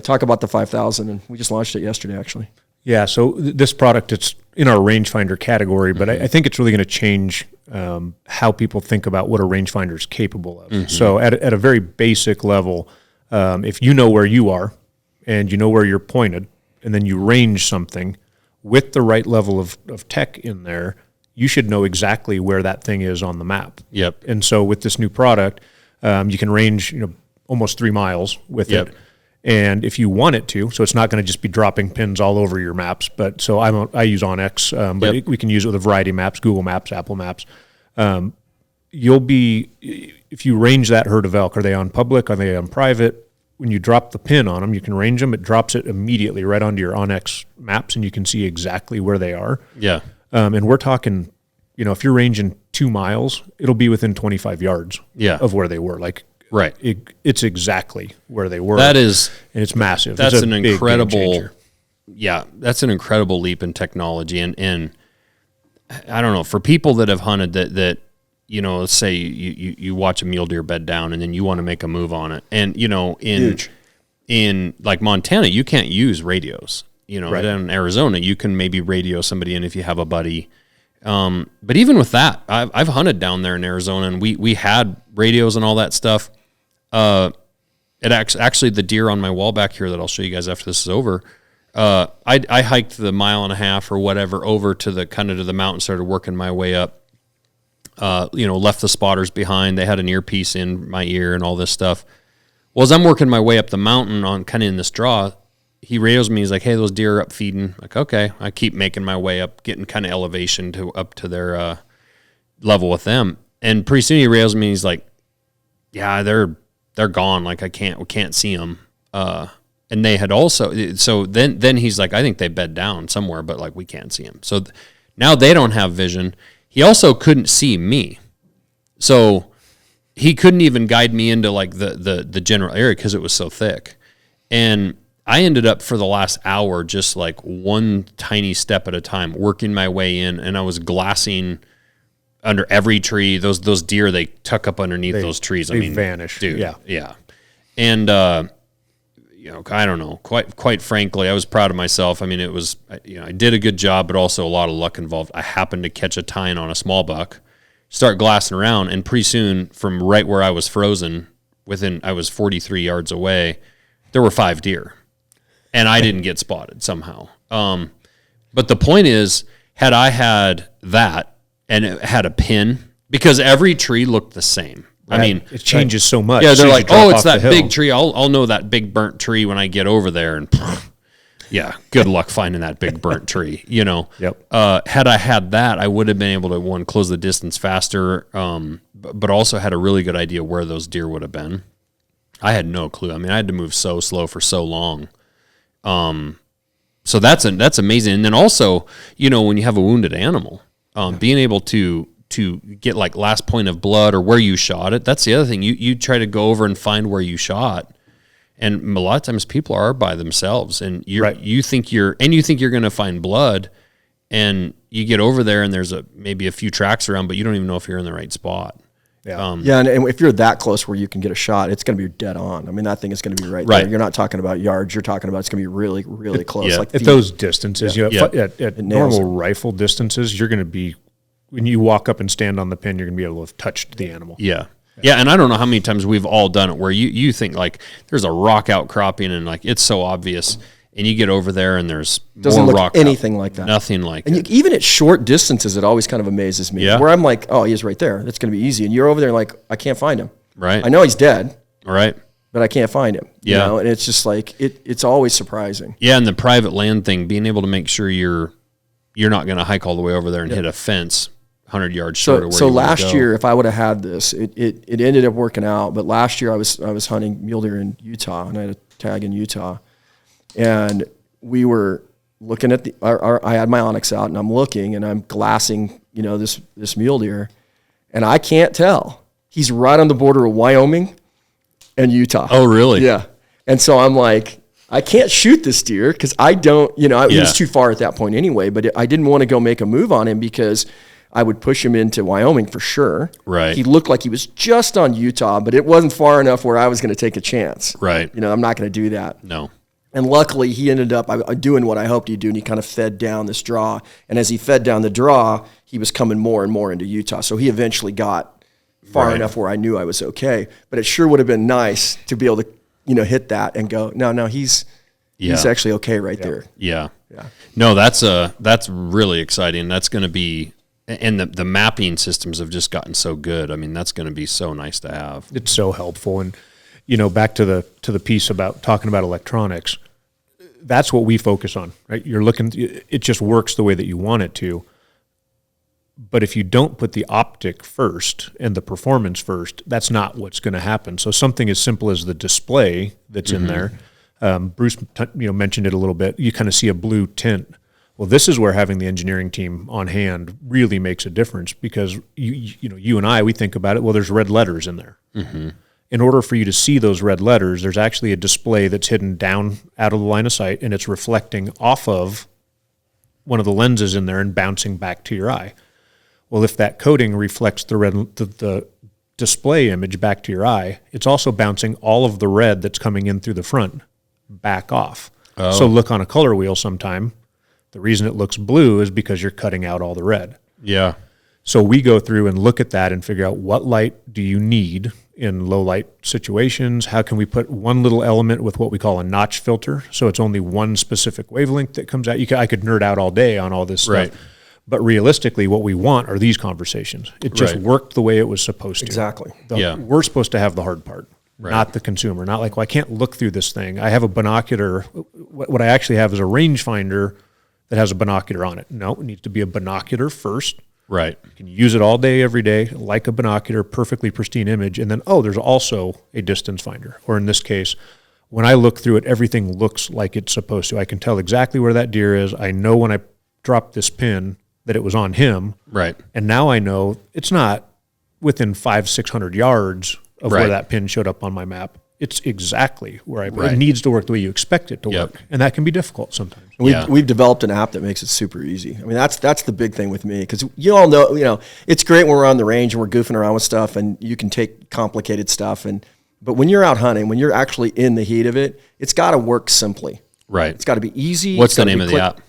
talk about the 5000, and we just launched it yesterday, actually. Yeah, so this product, it's in our rangefinder category, but I think it's really going to change how people think about what a rangefinder is capable of. So at a very basic level, if you know where you are and you know where you're pointed, and then you range something with the right level of tech in there, you should know exactly where that thing is on the map. Yep. And so with this new product, you can range almost 3 miles with it. And if you want it to, so it's not going to just be dropping pins all over your maps. But so I use OnX, but we can use it with a variety of maps, Google Maps, Apple Maps. If you range that herd of elk, are they on public? Are they on private? When you drop the pin on them, you can range them. It drops it immediately right onto your OnX maps, and you can see exactly where they are. Yeah. And we're talking, if you're ranging 2 miles, it'll be within 25 yards of where they were. Right. It's exactly where they were. That is, and it's massive. That's an incredible, that's an incredible leap in technology. And I don't know, for people that have hunted that let's say you watch a mule deer bed down and then you want to make a move on it. And, in like Montana, you can't use radios. Right. In Arizona, you can maybe radio somebody in if you have a buddy. But even with that, I've hunted down there in Arizona, and we had radios and all that stuff. Actually the deer on my wall back here that I'll show you guys after this is over. I hiked the 1.5 miles or whatever over to the mountain, started working my way up. Left the spotters behind. They had an earpiece in my ear and all this stuff. Well, as I'm working my way up the mountain on kind of in this draw, he radios me. He's like, "Hey, those deer are up feeding." Like, okay. I keep making my way up, getting kind of elevation up to their level with them. And pretty soon he radios me. He's like, "Yeah, they're gone. Like we can't see them." And they had also. So then he's like, "I think they bed down somewhere, but like we can't see them." So now they don't have vision. He also couldn't see me, so he couldn't even guide me into like the general area because it was so thick. And I ended up for the last hour just like one tiny step at a time, working my way in, and I was glassing under every tree. Those deer, they tuck up underneath those trees. They vanish, dude. Yeah. And I don't know. Quite frankly, I was proud of myself. I mean, it was I did a good job, but also a lot of luck involved. I happened to catch a tine on a small buck, start glassing around, and pretty soon, from right where I was frozen, I was 43 yards away, there were 5 deer. And I didn't get spotted somehow. But the point is, had I had that and it had a pin, because every tree looked the same. Right. I mean, it changes so much. Yeah, they're like, "Oh, it's that big tree. I'll know that big burnt tree when I get over there." And yeah, good luck finding that big burnt tree. Yep. Had I had that, I would have been able to close the distance faster, but also had a really good idea where those deer would have been. I had no clue. I mean, I had to move so slow for so long. So that's amazing. And then also, when you have a wounded animal, being able to to get like last point of blood or where you shot it. That's the other thing. You try to go over and find where you shot. And a lot of times people are by themselves, and you think you're going to find blood, and you get over there and there's maybe a few tracks around, but you don't even know if you're in the right spot. Yeah. And if you're that close where you can get a shot, it's going to be dead on. I mean, that thing is going to be right there. You're not talking about yards. You're talking about it's going to be really, really close. Yeah. Like at those distances, at normal rifle distances, you're going to be, when you walk up and stand on the pin, you're going to be able to have touched the animal. Yeah. Yeah, and I don't know how many times we've all done it where you think like there's a rock outcropping and like it's so obvious, and you get over there and there's doesn't more look rock anything like that. Nothing like and it. Even at short distances, it always kind of amazes me. Yeah. Where I'm like, oh, he's right there. That's going to be easy. And you're over there like, I can't find him. Right. I know he's dead. Right. But I can't find him. Yeah. You know? And it's just like it's always surprising. Yeah, and the private land thing, being able to make sure you're not going to hike all the way over there and hit a fence 100 yards short of where so you want to last go. year, if I would have had this, it ended up working out. But last year I was hunting mule deer in Utah, and I had a tag in Utah, and we were looking at I had my Onyx out, and I'm looking, and I'm glassing, this mule deer, and I can't tell. He's right on the border of Wyoming and Utah. Oh, really? Yeah. And so I'm like, I can't shoot this deer because I don't, he was too far at that point anyway, but I didn't want to go make a move on him because I would push him into Wyoming for sure. Right. He looked like he was just on Utah, but it wasn't far enough where I was going to take a chance. Right. I'm not going to do that. No. And luckily, he ended up doing what I hoped he'd do, and he kind of fed down this draw. And as he fed down the draw, he was coming more and more into Utah. So he eventually got far enough where I knew I was okay. But it sure would have been nice to be able to, hit that and go, no, he's actually okay right there. Yeah. Yeah. No, that's really exciting. That's going to be, and the mapping systems have just gotten so good. I mean, that's going to be so nice to have. It's so helpful. And, back to the piece about talking about electronics, that's what we focus on, right? You're looking, it just works the way that you want it to. But if you don't put the optic first and the performance first, that's not what's going to happen. So something as simple as the display that's in there, Bruce mentioned it a little bit, you kind of see a blue tint. Well, this is where having the engineering team on hand really makes a difference, because you and I, we think about it, well, there's red letters in there. Mm-hmm. In order for you to see those red letters, there's actually a display that's hidden down out of the line of sight, and it's reflecting off of one of the lenses in there and bouncing back to your eye. Well, if that coating reflects the display image back to your eye, it's also bouncing all of the red that's coming in through the front back off. Oh. So look on a color wheel sometime. The reason it looks blue is because you're cutting out all the red. Yeah. So we go through and look at that and figure out what light do you need in low light situations. How can we put one little element with what we call a notch filter, so it's only one specific wavelength that comes out. I could nerd out all day on all this stuff. Right. But realistically, what we want are these conversations. It just worked the way it was supposed to. Exactly. We're supposed to have the hard part, not the consumer. Not like, well, I can't look through this thing. I have a binocular. What I actually have is a rangefinder that has a binocular on it. No, it needs to be a binocular first. Right. You can use it all day, every day, like a binocular, perfectly pristine image. And then, there's also a distance finder. Or in this case, when I look through it, everything looks like it's supposed to. I can tell exactly where that deer is. I know when I drop this pin that it was on him. Right. And now I know it's not within 500-600 yards of where that pin showed up on my map. It's exactly where it needs to work the way you expect it to work. And that can be difficult sometimes. We've developed an app that makes it super easy. I mean, that's the big thing with me, because you all know, it's great when we're on the range and we're goofing around with stuff and you can take complicated stuff. But when you're out hunting, when you're actually in the heat of it, it's got to work simply. Right. It's got to be easy. What's the name of the app?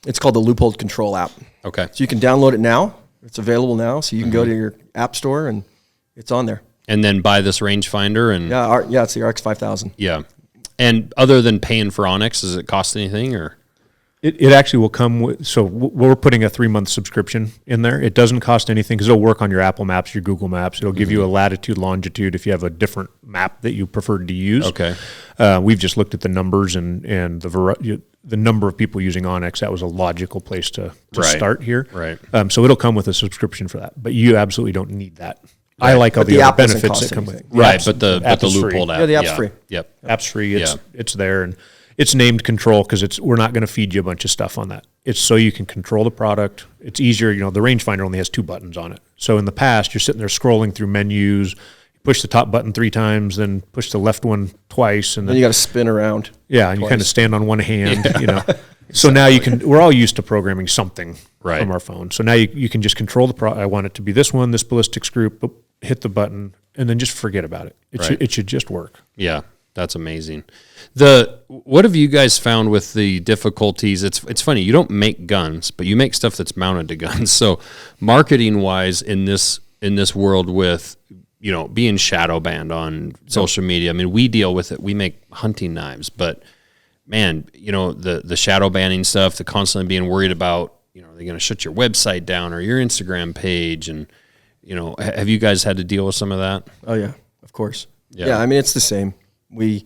It's called the Leupold Control app. Okay. So you can download it now. It's available now. So you can go to your app store and it's on there. And then buy this rangefinder and it's the RX 5000. Yeah. And other than paying for Onyx, does it cost anything or? It actually will come with, so we're putting a 3-month subscription in there. It doesn't cost anything because it'll work on your Apple Maps, your Google Maps. It'll give you a latitude, longitude if you have a different map that you preferred to use. Okay. We've just looked at the numbers and the number of people using Onyx. That was a logical place to start here. Right. So it'll come with a subscription for that, but you absolutely don't need that. Right. I like all the other benefits that come with it. Right, but the Leupold app. Yeah, the app's free. Yep. App's free. It's there. It's named control because we're not going to feed you a bunch of stuff on that. It's so you can control the product. It's easier. The rangefinder only has 2 buttons on it. So in the past, you're sitting there scrolling through menus, you push the top button 3 times, then push the left one twice, and then you got to spin around. Yeah, and you kind of stand on one hand. So now you can. We're all used to programming something from our phone. So now you can just control the product. I want it to be this one, this ballistics group. Hit the button, and then just forget about it. It should just work. Yeah, that's amazing. What have you guys found with the difficulties? It's funny, you don't make guns, but you make stuff that's mounted to guns. So marketing wise in this world with being shadow banned on social media, I mean, we deal with it. We make hunting knives, but man, the shadow banning stuff, the constantly being worried about, they're going to shut your website down or your Instagram page. And, have you guys had to deal with some of that? Oh yeah, of course. Yeah. I mean, it's the same. We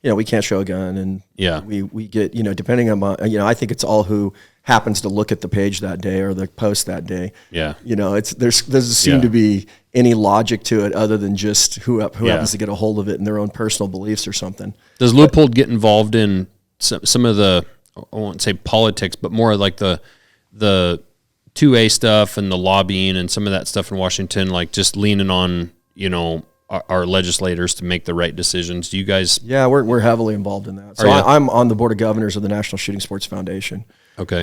can't show a gun, and we get, depending on, I think it's all who happens to look at the page that day or the post that day. Yeah. There doesn't seem to be any logic to it other than just who happens to get a hold of it and their own personal beliefs or something. Does Leupold get involved in some of the, I won't say politics, but more like the 2A stuff and the lobbying and some of that stuff in Washington, like just leaning on, our legislators to make the right decisions? Do you guys? Yeah, we're heavily involved in that. So I'm on the board of governors of the National Shooting Sports Foundation,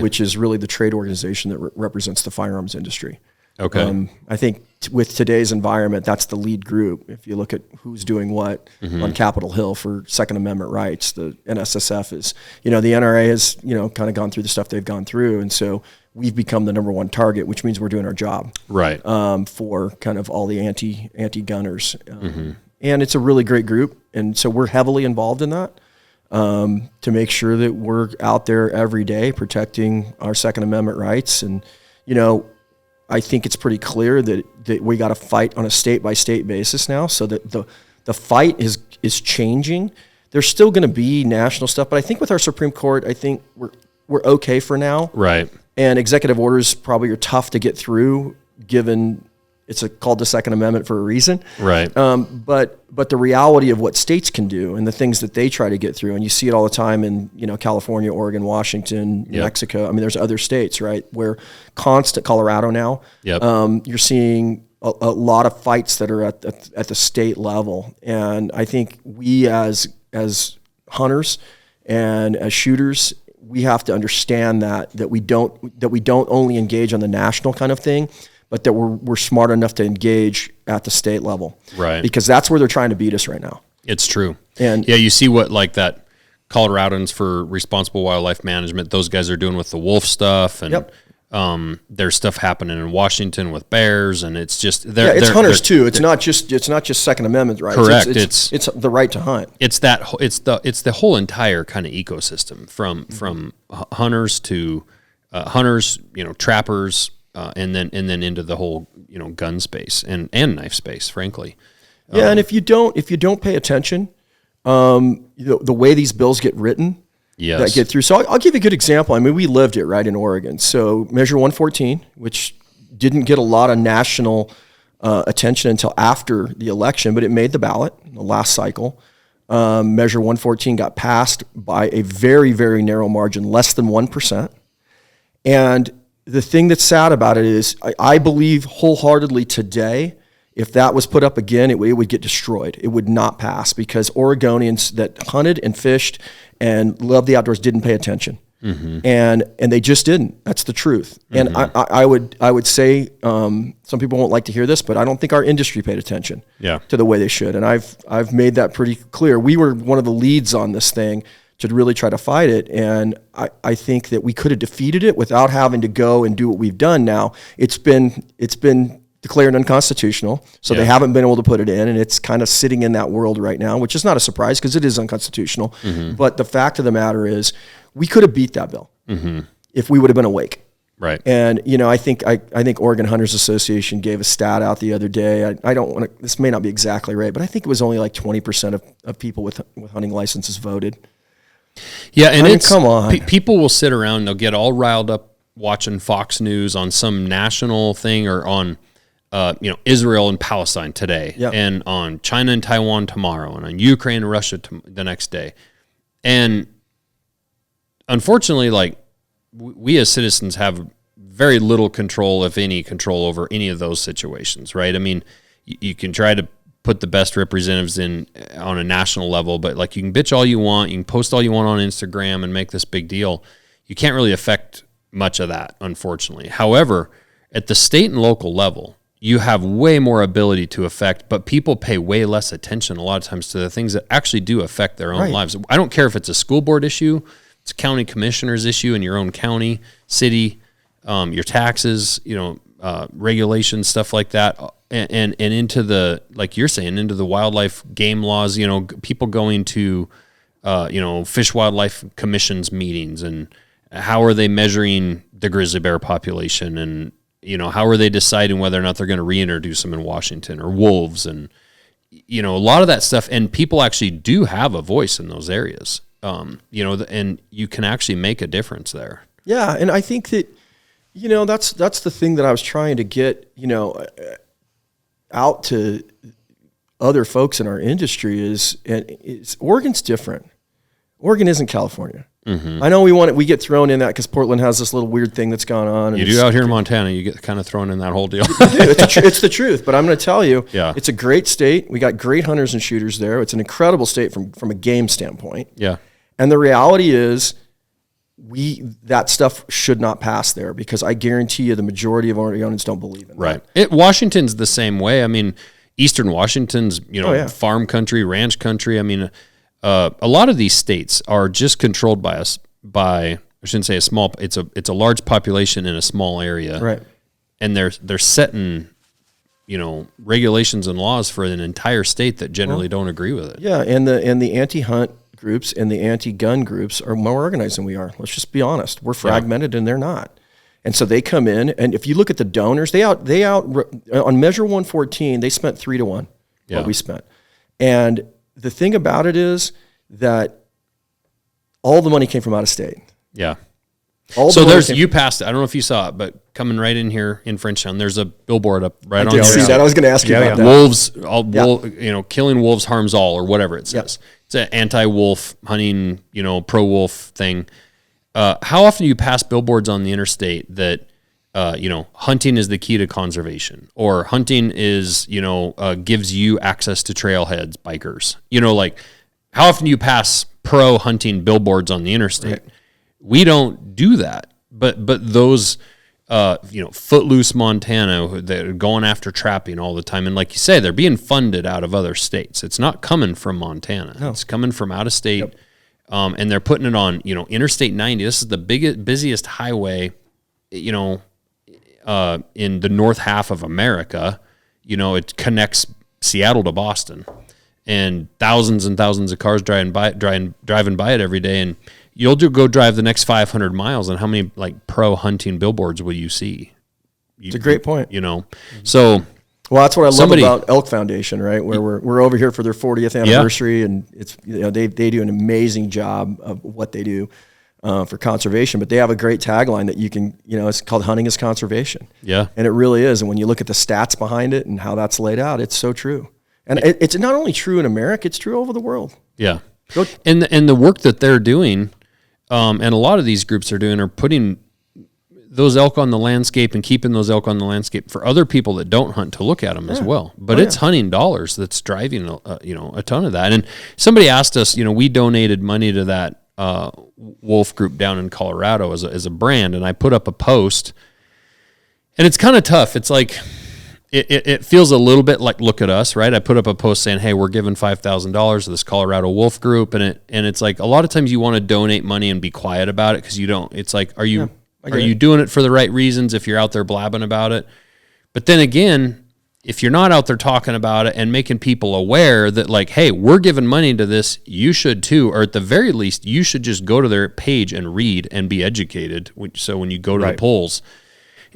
which is really the trade organization that represents the firearms industry. Okay. I think with today's environment, that's the lead group. If you look at who's doing what on Capitol Hill for Second Amendment rights, the NSSF is, the NRA has, kind of gone through the stuff they've gone through. And so we've become the #1 target, which means we're doing our job. Right. For kind of all the anti-gunners. And it's a really great group. And so we're heavily involved in that to make sure that we're out there every day protecting our Second Amendment rights. And, I think it's pretty clear that we got to fight on a state-by-state basis now, so that the fight is changing. There's still going to be national stuff, but I think with our Supreme Court, I think we're okay for now. Right. And executive orders probably are tough to get through, given it's called the Second Amendment for a reason. Right. But the reality of what states can do and the things that they try to get through, and you see it all the time in California, Oregon, Washington, Mexico. I mean, there's other states, right, where Colorado now. Yep. You're seeing a lot of fights that are at the state level, and I think we as hunters and as shooters, we have to understand that we don't only engage on the national kind of thing, but that we're smart enough to engage at the state level. Right. Because that's where they're trying to beat us right now. It's true. And you see what like that Coloradans for Responsible Wildlife Management, those guys are doing with the wolf stuff, and there's stuff happening in Washington with bears, and it's just it's hunters too. It's not just Second Amendment rights. Correct. It's the right to hunt. It's the whole entire kind of ecosystem from hunters to hunters, trappers. And then into the whole gun space and knife space, frankly. Yeah, and if you don't pay attention, the way these bills get written, that get through. So I'll give you a good example. I mean, we lived it right in Oregon. So Measure 114, which didn't get a lot of national attention until after the election, but it made the ballot in the last cycle. Measure 114 got passed by a very, very narrow margin, less than 1%, and the thing that's sad about it is I believe wholeheartedly today, if that was put up again, it would get destroyed. It would not pass because Oregonians that hunted and fished and loved the outdoors didn't pay attention. And they just didn't. That's the truth. And I would say some people won't like to hear this, but I don't think our industry paid attention to the way they should. And I've made that pretty clear. We were one of the leads on this thing to really try to fight it. And I think that we could have defeated it without having to go and do what we've done now. It's been declared unconstitutional, so they haven't been able to put it in, and it's kind of sitting in that world right now, which is not a surprise because it is unconstitutional. But the fact of the matter is we could have beat that bill if we would have been awake. Right. And, I think Oregon Hunters Association gave a stat out the other day. I don't want to, this may not be exactly right, but I think it was only like 20% of people with hunting licenses voted. Yeah, and come on. People will sit around, they'll get all riled up watching Fox News on some national thing or on Israel and Palestine today, and on China and Taiwan tomorrow, and on Ukraine and Russia the next day. And unfortunately, like we as citizens have very little control, if any control, over any of those situations, right? I mean, you can try to put the best representatives in on a national level, but like you can bitch all you want, you can post all you want on Instagram and make this big deal. You can't really affect much of that, unfortunately. However, at the state and local level, you have way more ability to affect, but people pay way less attention a lot of times to the things that actually do affect their own lives. I don't care if it's a school board issue, it's a county commissioner's issue in your own county, city, your taxes, regulations, stuff like that, and into the, like you're saying, into the wildlife game laws, people going to, Fish Wildlife Commission's meetings, and how are they measuring the grizzly bear population, and, how are they deciding whether or not they're going to reintroduce them in Washington, or wolves, and, a lot of that stuff. And people actually do have a voice in those areas, and you can actually make a difference there. Yeah. And I think that, that's the thing that I was trying to get, out to other folks in our industry is Oregon's different. Oregon isn't California. Mm-hmm. I know we get thrown in that because Portland has this little weird thing that's gone on. And you do out here in Montana, you get kind of thrown in that whole deal. It's the truth, but I'm going to tell you, it's a great state. We got great hunters and shooters there. It's an incredible state from a game standpoint. Yeah. And the reality is, that stuff should not pass there, because I guarantee you the majority of Oregonians don't believe in that. Right. Washington's the same way. I mean, Eastern Washington's, farm country, ranch country. I mean, a lot of these states are just controlled by I shouldn't say it's a large population in a small area. Right. And they're setting, regulations and laws for an entire state that generally don't agree with it. Yeah. And the anti-hunt groups and the anti-gun groups are more organized than we are. Let's just be honest. We're fragmented and they're not. And so they come in, and if you look at the donors, they out on Measure 114, they spent 3-1 what we spent. And the thing about it is that all the money came from out of state. Yeah. You passed it. I don't know if you saw it, but coming right in here in Frenchtown, there's a billboard up right on the I did see that. I was going to ask you about that. Wolves, killing wolves harms all, or whatever it says. It's an anti-wolf hunting, pro-wolf thing. How often do you pass billboards on the interstate that, hunting is the key to conservation, or hunting is, gives you access to trailheads, bikers? How often do you pass pro-hunting billboards on the interstate? Right. We don't do that, but those, Footloose Montana, they're going after trapping all the time. And like you say, they're being funded out of other states. It's not coming from Montana. No. It's coming from out of state. Yep. And they're putting it on, Interstate 90. This is the busiest highway, in the north half of America. It connects Seattle to Boston, and thousands of cars driving by it every day. And you'll go drive the next 500 miles, and how many pro hunting billboards will you see? It's a great point. So. Well, that's what I love about Elk Foundation, right? Where we're over here for their 40th anniversary, and it's they do an amazing job of what they do for conservation. But they have a great tagline that you can it's called "Hunting is Conservation." Yeah, and it really is. And when you look at the stats behind it and how that's laid out, it's so true. And it's not only true in America; it's true over the world. Yeah, and the work that they're doing, and a lot of these groups are doing, are putting those elk on the landscape and keeping those elk on the landscape for other people that don't hunt to look at them as well. But it's hunting dollars that's driving a ton of that. And somebody asked us, we donated money to that wolf group down in Colorado as a brand, and I put up a post, and it's kind of tough. It's like it feels a little bit like, look at us, right? I put up a post saying, hey, we're giving $5,000 to this Colorado wolf group, and it's like a lot of times you want to donate money and be quiet about it because you don't. It's like, are you doing it for the right reasons if you're out there blabbing about it? But then again, if you're not out there talking about it and making people aware that hey, we're giving money to this, you should too, or at the very least, you should just go to their page and read and be educated. So when you go to the polls,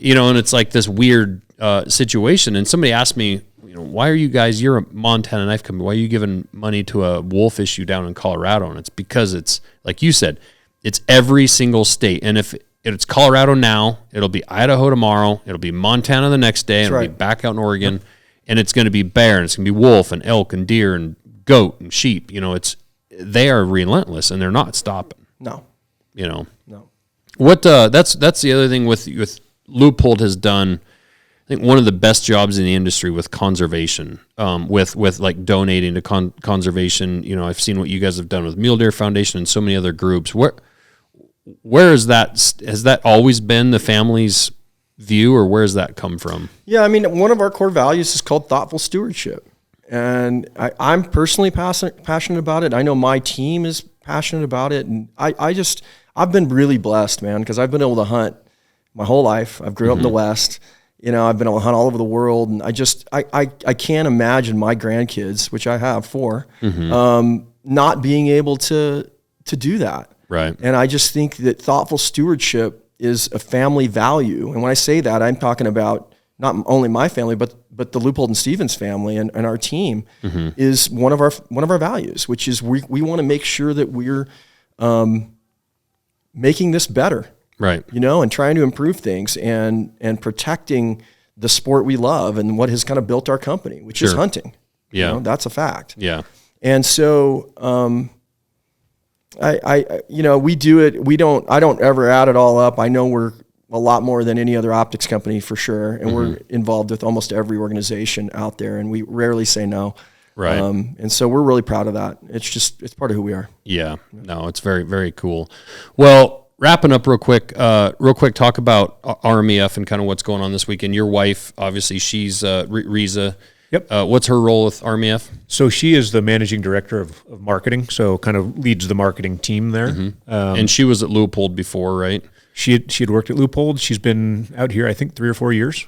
and it's like this weird situation. And somebody asked me, why are you guys, you're a Montana knife company, why are you giving money to a wolf issue down in Colorado? And it's because it's, like you said, it's every single state. And if it's Colorado now, it'll be Idaho tomorrow, it'll be Montana the next day, and it'll be back out in Oregon, and it's going to be bear, and it's going to be wolf and elk and deer and goat and sheep. They are relentless, and they're not stopping. No. No. No. That's the other thing with Leupold has done. I think one of the best jobs in the industry with conservation, with like donating to conservation. I've seen what you guys have done with Mule Deer Foundation and so many other groups. Where is that? Has that always been the family's view, or where does that come from? Yeah, I mean, one of our core values is called thoughtful stewardship. And I'm personally passionate about it. I know my team is passionate about it. And I've been really blessed, man, because I've been able to hunt my whole life. I've grew up in the West. I've been able to hunt all over the world. And I can't imagine my grandkids, which I have 4, not being able to do that. Right. And I just think that thoughtful stewardship is a family value. And when I say that, I'm talking about not only my family, but the Leupold and Stevens family and our team is one of our values, which is we want to make sure that we're making this better, right? And trying to improve things and protecting the sport we love and what has kind of built our company, which is hunting. Yeah, that's a fact. Yeah, and so we do it. I don't ever add it all up. I know we're a lot more than any other optics company for sure. And we're involved with almost every organization out there, and we rarely say no. Right. And so we're really proud of that. It's part of who we are. Yeah. No, it's very, very cool. Well, wrapping up real quick, talk about RMEF and kind of what's going on this weekend. Your wife, obviously, she's Riza. Yep. What's her role with RMEF? So she is the managing director of marketing, so kind of leads the marketing team there. And she was at Leupold before, right? She had worked at Leupold. She's been out here, I think, 3 or 4 years,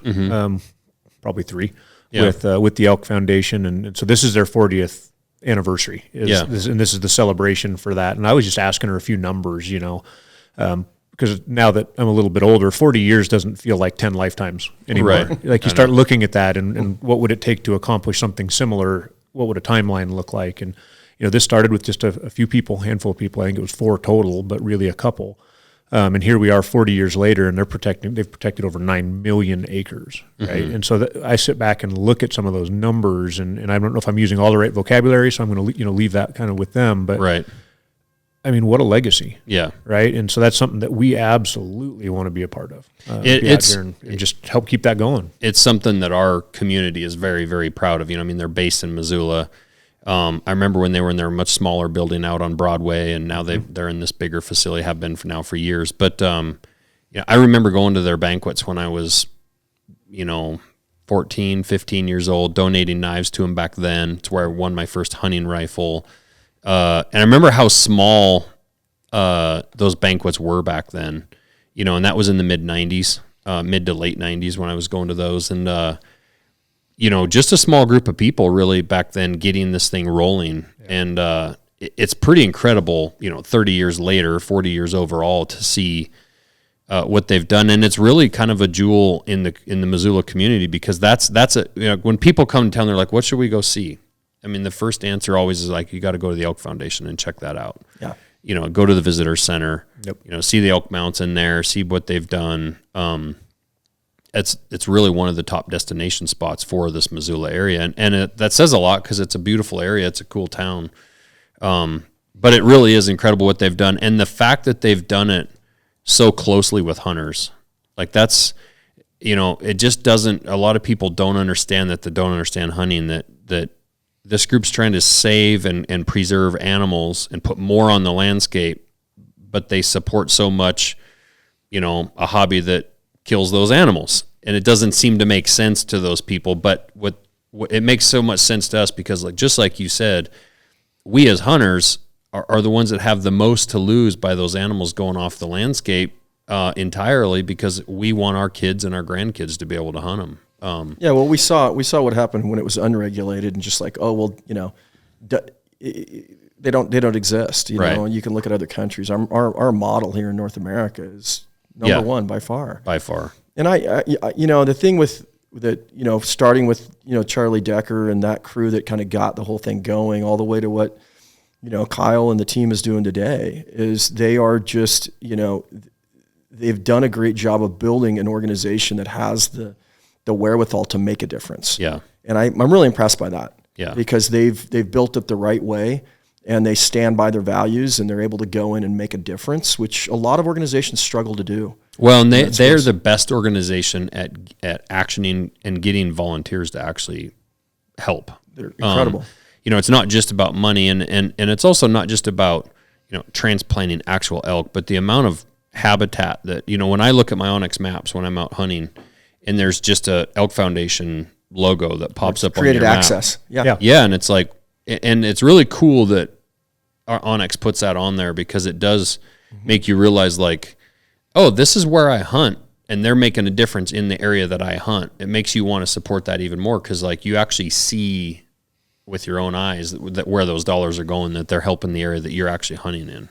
probably 3, with the Elk Foundation, and so this is their 40th anniversary. This is the celebration for that. And I was just asking her a few numbers, because now that I'm a little bit older, 40 years doesn't feel like 10 lifetimes anymore. Right. Like you start looking at that, and what would it take to accomplish something similar? What would a timeline look like? And this started with just a few people, handful of people. I think it was 4 total, but really a couple. And here we are 40 years later, and they've protected over 9 million acres, right? And so I sit back and look at some of those numbers, and I don't know if I'm using all the right vocabulary, so I'm going to leave that kind of with them. But right. I mean, what a legacy. Yeah. Right? And so that's something that we absolutely want to be a part of. It's and just help keep that going. It's something that our community is very, very proud of. They're based in Missoula. I remember when they were in their much smaller building out on Broadway, and now they're in this bigger facility, have been for years. But I remember going to their banquets when I was, 14, 15 years old, donating knives to them back then. It's where I won my first hunting rifle. And I remember how small those banquets were back then, and that was in the mid-'90s, mid to late 90s when I was going to those. And just a small group of people really back then getting this thing rolling. Yeah. And it's pretty incredible, 30 years later, 40 years overall, to see what they've done. And it's really kind of a jewel in the Missoula community, because that's when people come to town, they're like, what should we go see? I mean, the first answer always is like, you got to go to the Elk Foundation and check that out. Yeah. Go to the visitor center, Yep. See the elk mounts in there, see what they've done. It's really one of the top destination spots for this Missoula area. And that says a lot, because it's a beautiful area. It's a cool town. But it really is incredible what they've done. And the fact that they've done it so closely with hunters, like that's, it just doesn't, a lot of people don't understand hunting, that this group's trying to save and preserve animals and put more on the landscape, but they support so much, a hobby that kills those animals. And it doesn't seem to make sense to those people, but what it makes so much sense to us, because just like you said, we as hunters are the ones that have the most to lose by those animals going off the landscape entirely, because we want our kids and our grandkids to be able to hunt them. Well, we saw what happened when it was unregulated, and just like, they don't exist. Right. And you can look at other countries. Our model here in North America is number one by far. By far. And I the thing with that, starting with Charlie Decker and that crew that kind of got the whole thing going, all the way to what Kyle and the team is doing today, is they are just they've done a great job of building an organization that has the wherewithal to make a difference. Yeah. And I'm really impressed by that. Yeah. Because they've built it the right way. and they stand by their values, and they're able to go in and make a difference, which a lot of organizations struggle to do. Well, and they're the best organization at actioning and getting volunteers to actually help. They're incredible. It's not just about money, and it's also not just about transplanting actual elk, but the amount of habitat that when I look at my Onyx maps when I'm out hunting, and there's just a Elk Foundation logo that pops up on your map. Created access. Yeah, and it's like, and it's really cool that our Onyx puts that on there, because it does make you realize, like, oh, this is where I hunt, and they're making a difference in the area that I hunt. It makes you want to support that even more, because like you actually see with your own eyes that where those dollars are going, that they're helping the area that you're actually hunting in.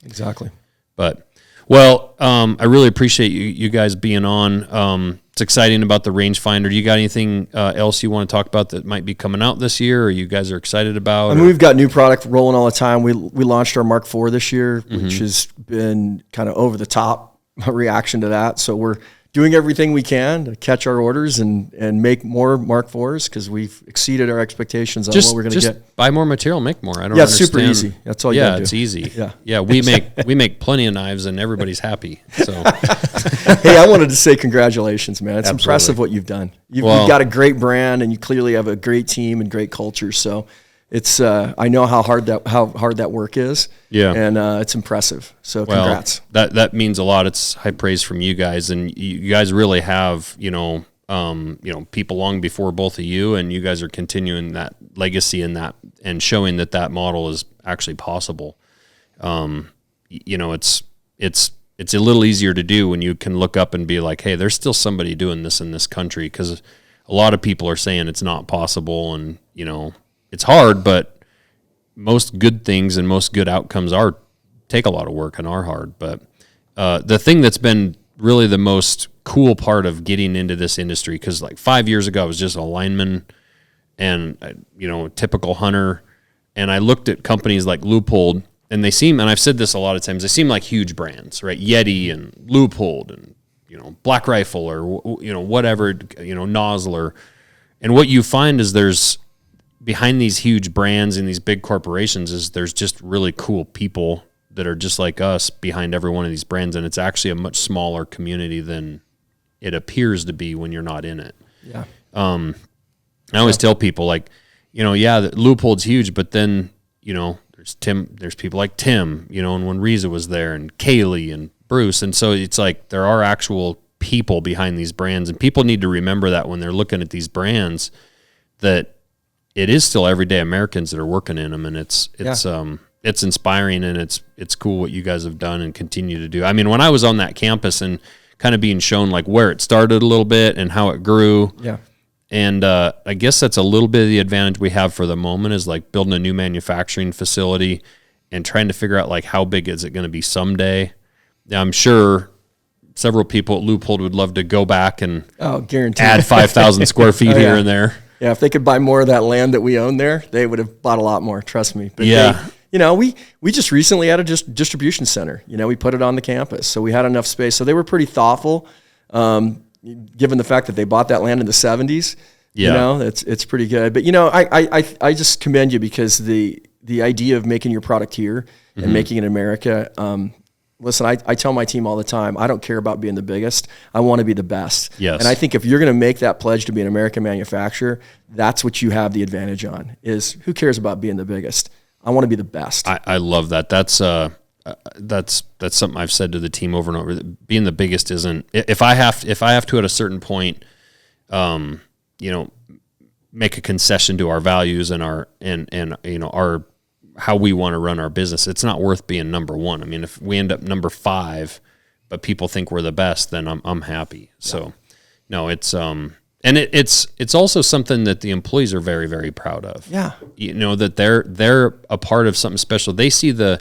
Exactly. But I really appreciate you guys being on. It's exciting about the rangefinder. Do you got anything else you want to talk about that might be coming out this year, or you guys are excited about? I mean, we've got new product rolling all the time. We launched our Mark IV this year, which has been kind of over the top reaction to that. So we're doing everything we can to catch our orders and make more Mark IVs, because we've exceeded our expectations on what we're going to get. Buy more material, make more. I don't understand. It's super easy. That's all you got to do. It's easy. Yeah. We make plenty of knives, and everybody's happy. So, hey, I wanted to say congratulations, man. It's impressive what you've done. You've got a great brand, and you clearly have a great team and great culture. So it's I know how hard that work is. Yeah, and it's impressive. So congrats. That means a lot. It's high praise from you guys, and you guys really have people long before both of you, and you guys are continuing that legacy and showing that model is actually possible. It's a little easier to do when you can look up and be like, hey, there's still somebody doing this in this country, because a lot of people are saying it's not possible, and it's hard, but most good things and most good outcomes take a lot of work and are hard. But the thing that's been really the most cool part of getting into this industry, because like 5 years ago I was just a lineman and a typical hunter, and I looked at companies like Leupold, and they seem, and I've said this a lot of times, they seem like huge brands, right? Yeti and Leupold and Black Rifle, or whatever, Nosler. And what you find is there's behind these huge brands and these big corporations there's just really cool people that are just like us behind every one of these brands, and it's actually a much smaller community than it appears to be when you're not in it. Yeah. I always tell people, like, that Leupold's huge, but then there's people like Tim, and when Reza was there, and Kaylee and Bruce, and so it's like there are actual people behind these brands, and people need to remember that when they're looking at these brands, that it is still everyday Americans that are working in them, and it's inspiring, and it's cool what you guys have done and continue to do. I mean, when I was on that campus and kind of being shown like where it started a little bit and how it grew, and I guess that's a little bit of the advantage we have for the moment, is like building a new manufacturing facility and trying to figure out like how big is it going to be someday. Now, I'm sure several people at Leupold would love to go back and add 5,000 square feet here and there. Yeah, if they could buy more of that land that we own there, they would have bought a lot more, trust me. But we just recently had a distribution center. We put it on the campus, so we had enough space. So they were pretty thoughtful, given the fact that they bought that land in the 70s. Yeah. It's pretty good. But, I just commend you, because the idea of making your product here and making it in America, listen, I tell my team all the time, I don't care about being the biggest. I want to be the best. Yes. And I think if you're going to make that pledge to be an American manufacturer, that's what you have the advantage on, is who cares about being the biggest? I want to be the best. I love that. That's something I've said to the team over and over. Being the biggest isn't, if I have to at a certain point, make a concession to our values and our how we want to run our business, it's not worth being number one. I mean, if we end up number 5, but people think we're the best, then I'm happy. Yeah. So, no, it's and it's also something that the employees are very, very proud of. Yeah, that they're a part of something special. They see the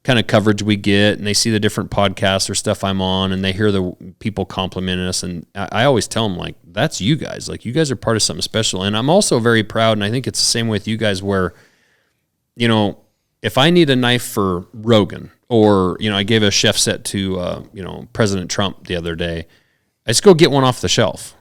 kind of coverage we get, and they see the different podcasts or stuff I'm on, and they hear the people complimenting us. And I always tell them, like, that's you guys. Like, you guys are part of something special. And I'm also very proud, and I think it's the same with you guys, where if I need a knife for Rogan, or, I gave a chef set to, President Trump the other day, I just go get one off the shelf.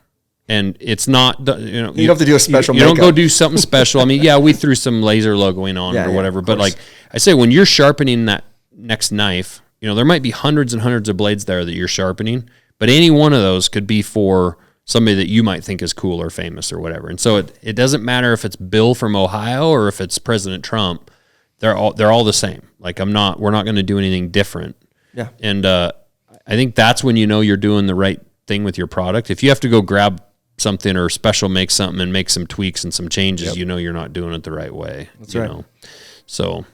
And it's not, you don't have to do a special You don't go do something special. I mean, yeah, we threw some laser logoing on it or whatever. But like I say, when you're sharpening that next knife, there might be hundreds and hundreds of blades there that you're sharpening, but any one of those could be for somebody that you might think is cool or famous or whatever. And so it doesn't matter if it's Bill from Ohio or if it's President Trump. They're all the same. Like we're not going to do anything different. Yeah. And I think that's when you're doing the right thing with your product. If you have to go grab something or special make something and make some tweaks and some changes, you're not doing it the right way. That's right. So,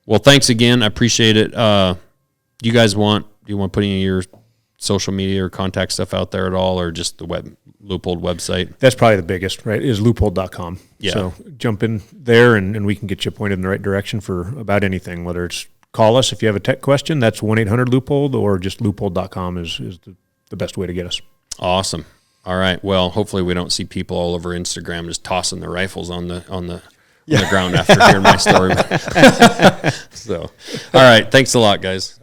well, thanks again. I appreciate it. Do you guys want to put any of your social media or contact stuff out there at all, or just the Leupold website? That's probably the biggest, right, is leupold.com. Yeah. So jump in there and we can get you pointed in the right direction for about anything, whether it's call us if you have a tech question, that's 1-800-Leupold, or just leupold.com is the best way to get us. Awesome. All right. Well, hopefully we don't see people all over Instagram just tossing their rifles on the ground after hearing my story. So, all right. Thanks a lot, guys.